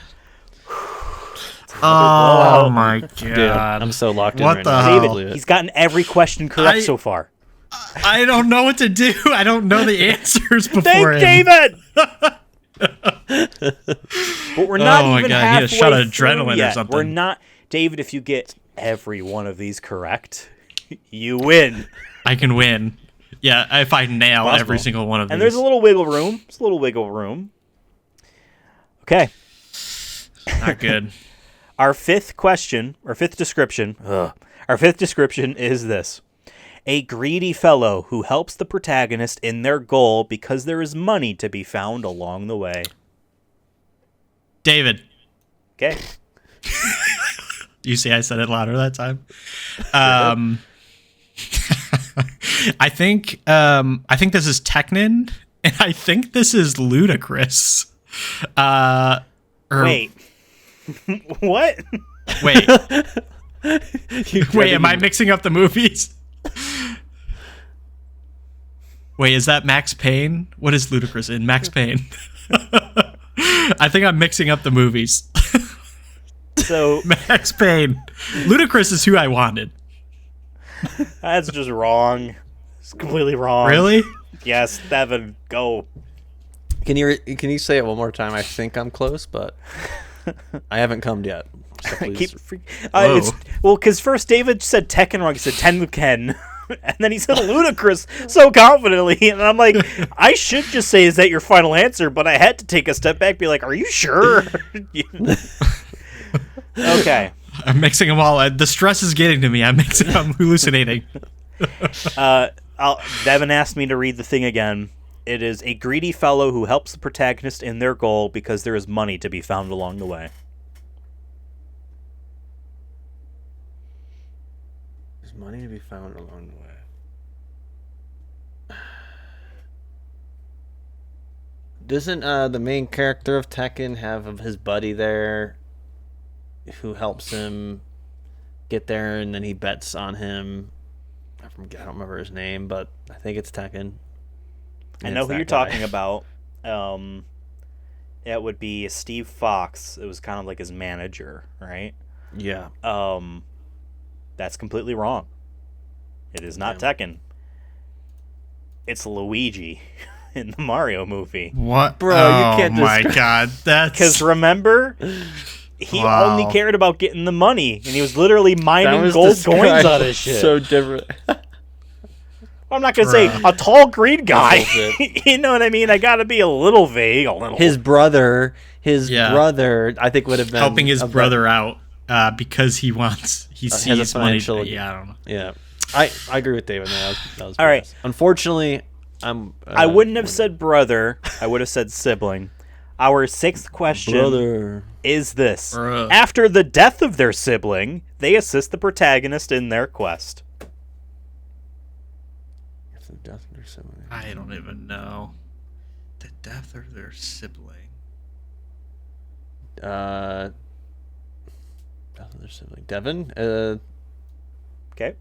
blowout. Oh my Dude, God. I'm so locked in What right the now. hell? David, he's gotten every question correct so far. I don't know what to do. I don't know the answers before Thank him. David! But we're not Oh my even God, I halfway need a shot of through adrenaline or yet. something. We're not... David, if you get every one of these correct, you win. I can win. Yeah, if I nail Possible. every single one of these. And there's a little wiggle room. There's a little wiggle room. Okay. Not good. Our fifth description is this. A greedy fellow who helps the protagonist in their goal because there is money to be found along the way. David. Okay. You see, I said it louder that time. I think this is Teknon, and I think this is ludicrous. Wait. What? Wait. Wait, am I mixing up the movies? Wait, is that Max Payne? What is ludicrous in Max Payne? I think I'm mixing up the movies. So Max Payne. Ludicrous is who I wanted. that's just wrong. It's completely wrong. Really? Yes, Devin, go. Can you say it one more time? I think I'm close, but I haven't come yet. So please. Because first David said Tekken wrong. He said Tenken. And then he said ludicrous so confidently. And I'm like, I should just say, is that your final answer? But I had to take a step back, be like, are you sure? Okay. I'm mixing them all. The stress is getting to me. I'm hallucinating. Devin asked me to read the thing again. It is a greedy fellow who helps the protagonist in their goal because there is money to be found along the way. There's money to be found along the way. Doesn't the main character of Tekken have his buddy there who helps him get there, and then he bets on him? I don't remember his name, but I think it's Tekken. I know who you're talking about. It would be Steve Fox. It was kind of like his manager, right? Yeah. That's completely wrong. It is not Tekken. It's Luigi in the Mario movie. What? Bro, oh, you can't my God. That's... Because remember, he only cared about getting the money, and he was literally mining gold coins out of shit. So different. I'm not gonna say a tall green guy. You know what I mean? I gotta be a little vague. A little. His brother, I think would have been helping his brother out because he sees money. financial- Yeah, I don't know. Yeah, I agree with David. Man. That was All right. BS. Unfortunately, I wouldn't have said brother. I would have said sibling. Our sixth question is this. Bruh. After the death of their sibling, they assist the protagonist in their quest. I don't even know. The death of their sibling. Death of their sibling. Devin? Okay.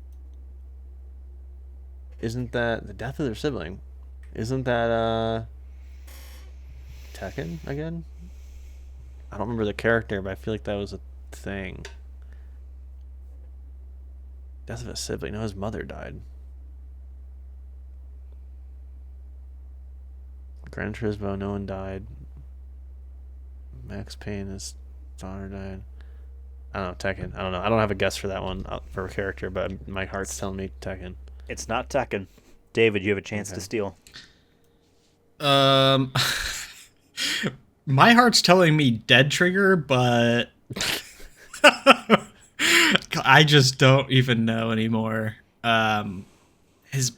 Isn't that the death of their sibling? Isn't that Tekken again? I don't remember the character, but I feel like that was a thing. Death of a sibling. No, his mother died. Gran Turismo, no one died. Max Payne, his daughter died. I don't know, Tekken. I don't know. I don't have a guess for that one for a character, but my heart's telling me Tekken. It's not Tekken. David, you have a chance to steal. My heart's telling me Dead Trigger, but I I just don't even know anymore. His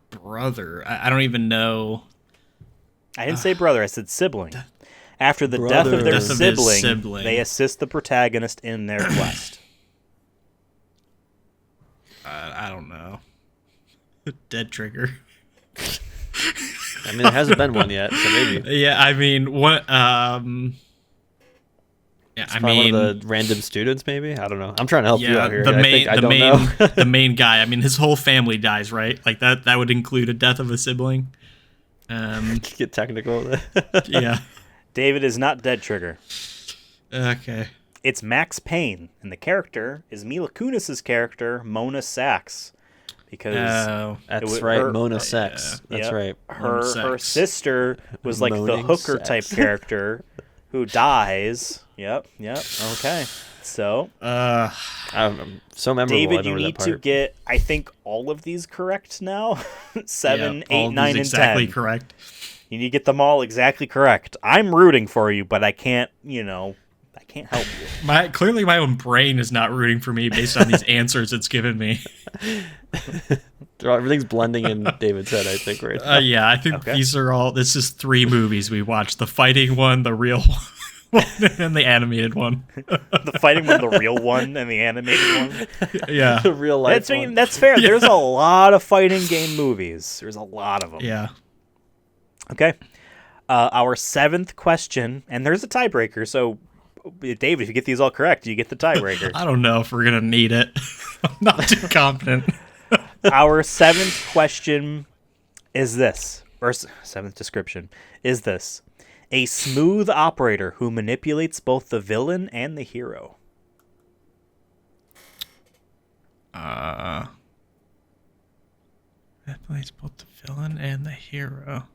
brother. I don't even know. I didn't say brother. I said sibling. After the death of their Death of his sibling, sibling. they assist the protagonist in their quest. I don't know. Dead Trigger. I mean, there hasn't been one yet, so maybe. Yeah, I mean, what? Yeah, It's probably one of the random students, maybe. I don't know. I'm trying to help you out here. The main guy. I mean, his whole family dies, right? Like that. That would include a death of a sibling. Get technical with it. Yeah. David is not Dead Trigger. Okay. It's Max Payne, and the character is Mila Kunis's character, Mona Sachs. Because that's right, Mona Sex. yeah. That's right. Her sister was like the Moaning hooker sex. type character who dies. Yep. Okay. So, I'm so memorable. David, I you remember need that to part. get, I think, all of these correct now. 7, all 8, of 9, these and exactly 10. correct. You need to get them all exactly correct. I'm rooting for you, but I can't, I can't help you. Clearly my own brain is not rooting for me based on these answers it's given me. Everything's blending in David's head, I think, right now. Yeah, I think these are all. This is 3 movies we watched: the fighting one, the real one, and the animated one. The fighting one, the real one, and the animated one. Yeah, The real life one. That's fair. There's a lot of fighting game movies. There's a lot of them. yeah. Okay. Our 7th question, and there's a tiebreaker. So, David, if you get these all correct, you get the tiebreaker. I don't know if we're gonna need it. I'm not too confident. Our 7th question is this, or 7th description is this: a smooth operator who manipulates both the villain and the hero. Manipulates both the villain and the hero.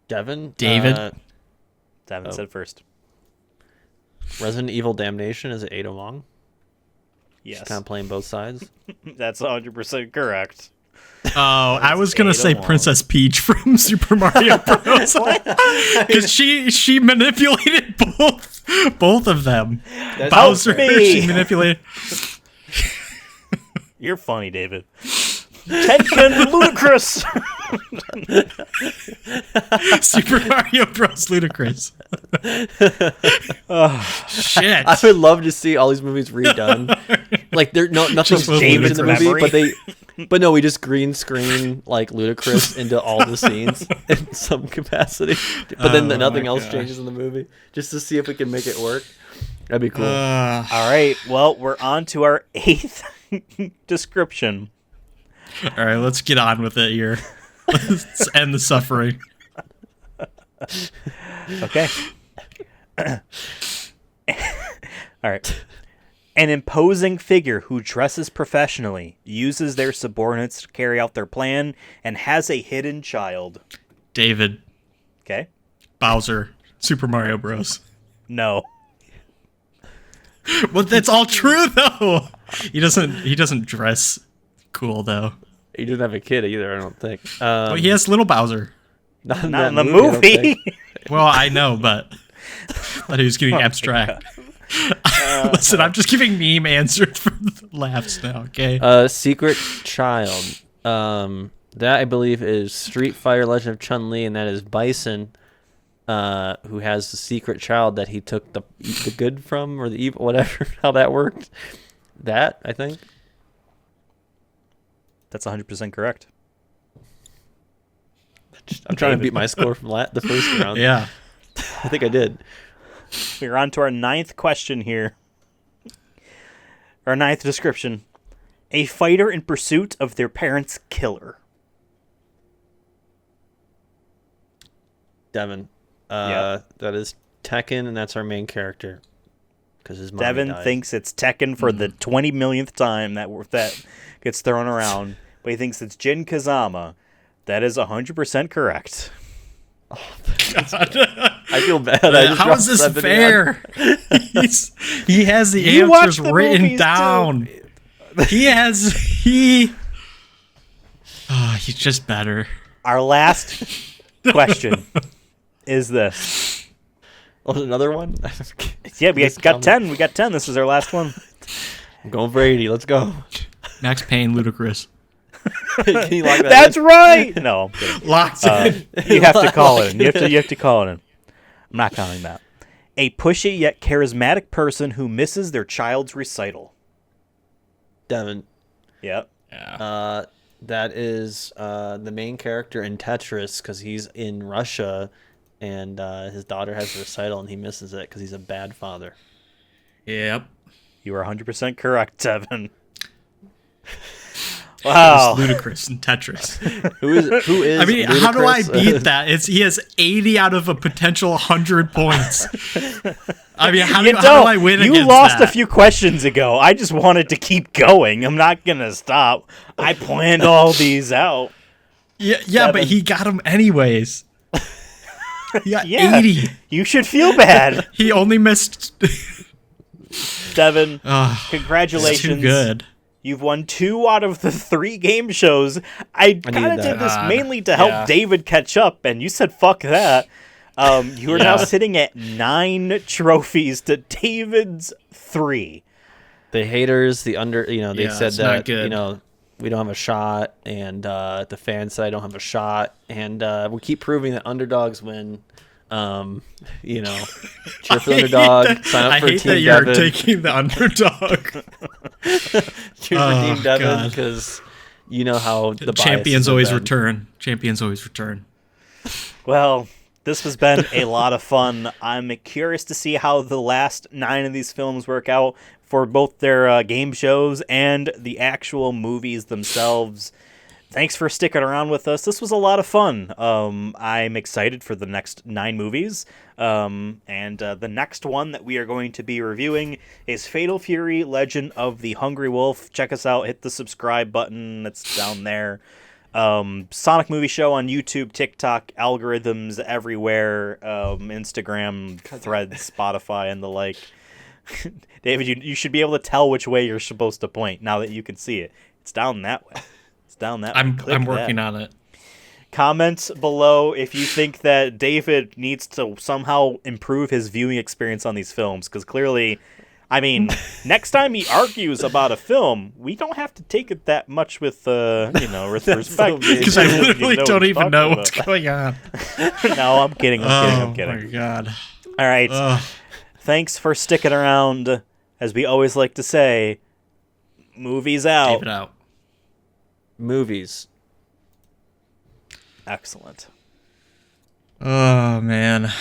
Devin? David? Devin said first. Resident Evil Damnation, is it Ada Wong? Yes. Kind of playing both sides. That's 100% correct. Oh, I was gonna Ada say Wong. Princess Peach from Super Mario Bros. Because she manipulated both of them. Bowser, me. she manipulated. You're funny, David. Tekken Ludicrous. Super Mario Bros. Ludicrous. Shit. I would love to see all these movies redone. Like nothing's Just with changed in the movie, Ludacris. but we just green screen like Ludacris into all the scenes in some capacity. But then nothing my else gosh. changes in the movie, just to see if we can make it work. That'd be cool. All right. Well, we're on to our 8th description. All right, let's get on with it here. Let's end the suffering. Okay. All right. An imposing figure who dresses professionally, uses their subordinates to carry out their plan, and has a hidden child. David, Okay. Bowser, Super Mario Bros. No. Well, that's all true though. He doesn't dress cool though. He didn't have a kid either, I don't think. But he has little Bowser. Not Not in that the I don't movie. think. Well, I know, but he was getting abstract. Listen, I'm just giving meme answers for the laughs now, okay? Secret Child. That I believe is Street Fighter Legend of Chun-Li, and that is Bison, who has the secret child that he took the good from, or the evil, whatever, how that worked. That, I think. That's 100% correct. I'm trying to beat my score from the first round. Yeah. I think I did. We're on to our 9th question here. Our 9th description. A fighter in pursuit of their parents' killer. Devin. Yeah. That is Tekken, and that's our main character. Because his mommy Devin dies. thinks it's Tekken for the 20 millionth time that gets thrown around, but he thinks it's Jin Kazama. That is 100% correct. I feel bad. I just How dropped is this 70 on- fair? He has the You watch answers the written movies, down. He's just better. Our last question is this? Oh, another one? Yeah, we got 10. We got 10. This is our last one. I'm going for 80. Let's go. Max Payne, Ludacris. Can you lock that That's in? right. No, I'm kidding. Locked in. You have to call it in. You have to call it in. I'm not counting that. A pushy yet charismatic person who misses their child's recital. Devin. Yep. Yeah. That is the main character in Tetris because he's in Russia and his daughter has a recital and he misses it because he's a bad father. Yep. You are 100% correct, Devin. Wow. It's Ludacris and Tetris. Who is I mean, how do I Ludacris? beat that? He has 80 out of a potential 100 points. I mean, how do I win You against lost that? a few questions ago. I just wanted to keep going. I'm not going to stop. I planned all these out. Yeah, but he got them anyways. He got Yeah. 80. You should feel bad. He only missed... Devin, It's congratulations. too good. You've won 2 out of the 3 game shows. I kind of needed did that. this mainly to help Yeah. David catch up, and you said fuck that. You are now Yeah. sitting at 9 trophies to David's 3. The haters, they Yeah, said it's not that, good. we don't have a shot, and the fans said I don't have a shot, and we keep proving that underdogs win. Cheer for the underdog, sign up I for hate Team that you're Devin. taking the underdog. Cheer for Oh, Team Devin, God. because you know how the Champions biases always have been. return. Champions always return. Well, this has been a lot of fun. I'm curious to see how the last 9 of these films work out for both their game shows and the actual movies themselves. Thanks for sticking around with us. This was a lot of fun. I'm excited for the next 9 movies. And the next one that we are going to be reviewing is Fatal Fury: Legend of the Hungry Wolf. Check us out. Hit the subscribe button. It's down there. Sonic Movie Show on YouTube, TikTok, algorithms everywhere, Instagram, Threads, Spotify, and the like. David, you should be able to tell which way you're supposed to point now that you can see it. It's down that way. It's down that way. I'm working on it. Comment below if you think that David needs to somehow improve his viewing experience on these films, because clearly, I mean, next time he argues about a film, we don't have to take it that much with with respect. Because I literally don't even know what's about. going on. No, I'm kidding. I'm kidding. Oh my god. All right. Ugh. Thanks for sticking around. As we always like to say, movies out. David out. Movies. Excellent. Oh man.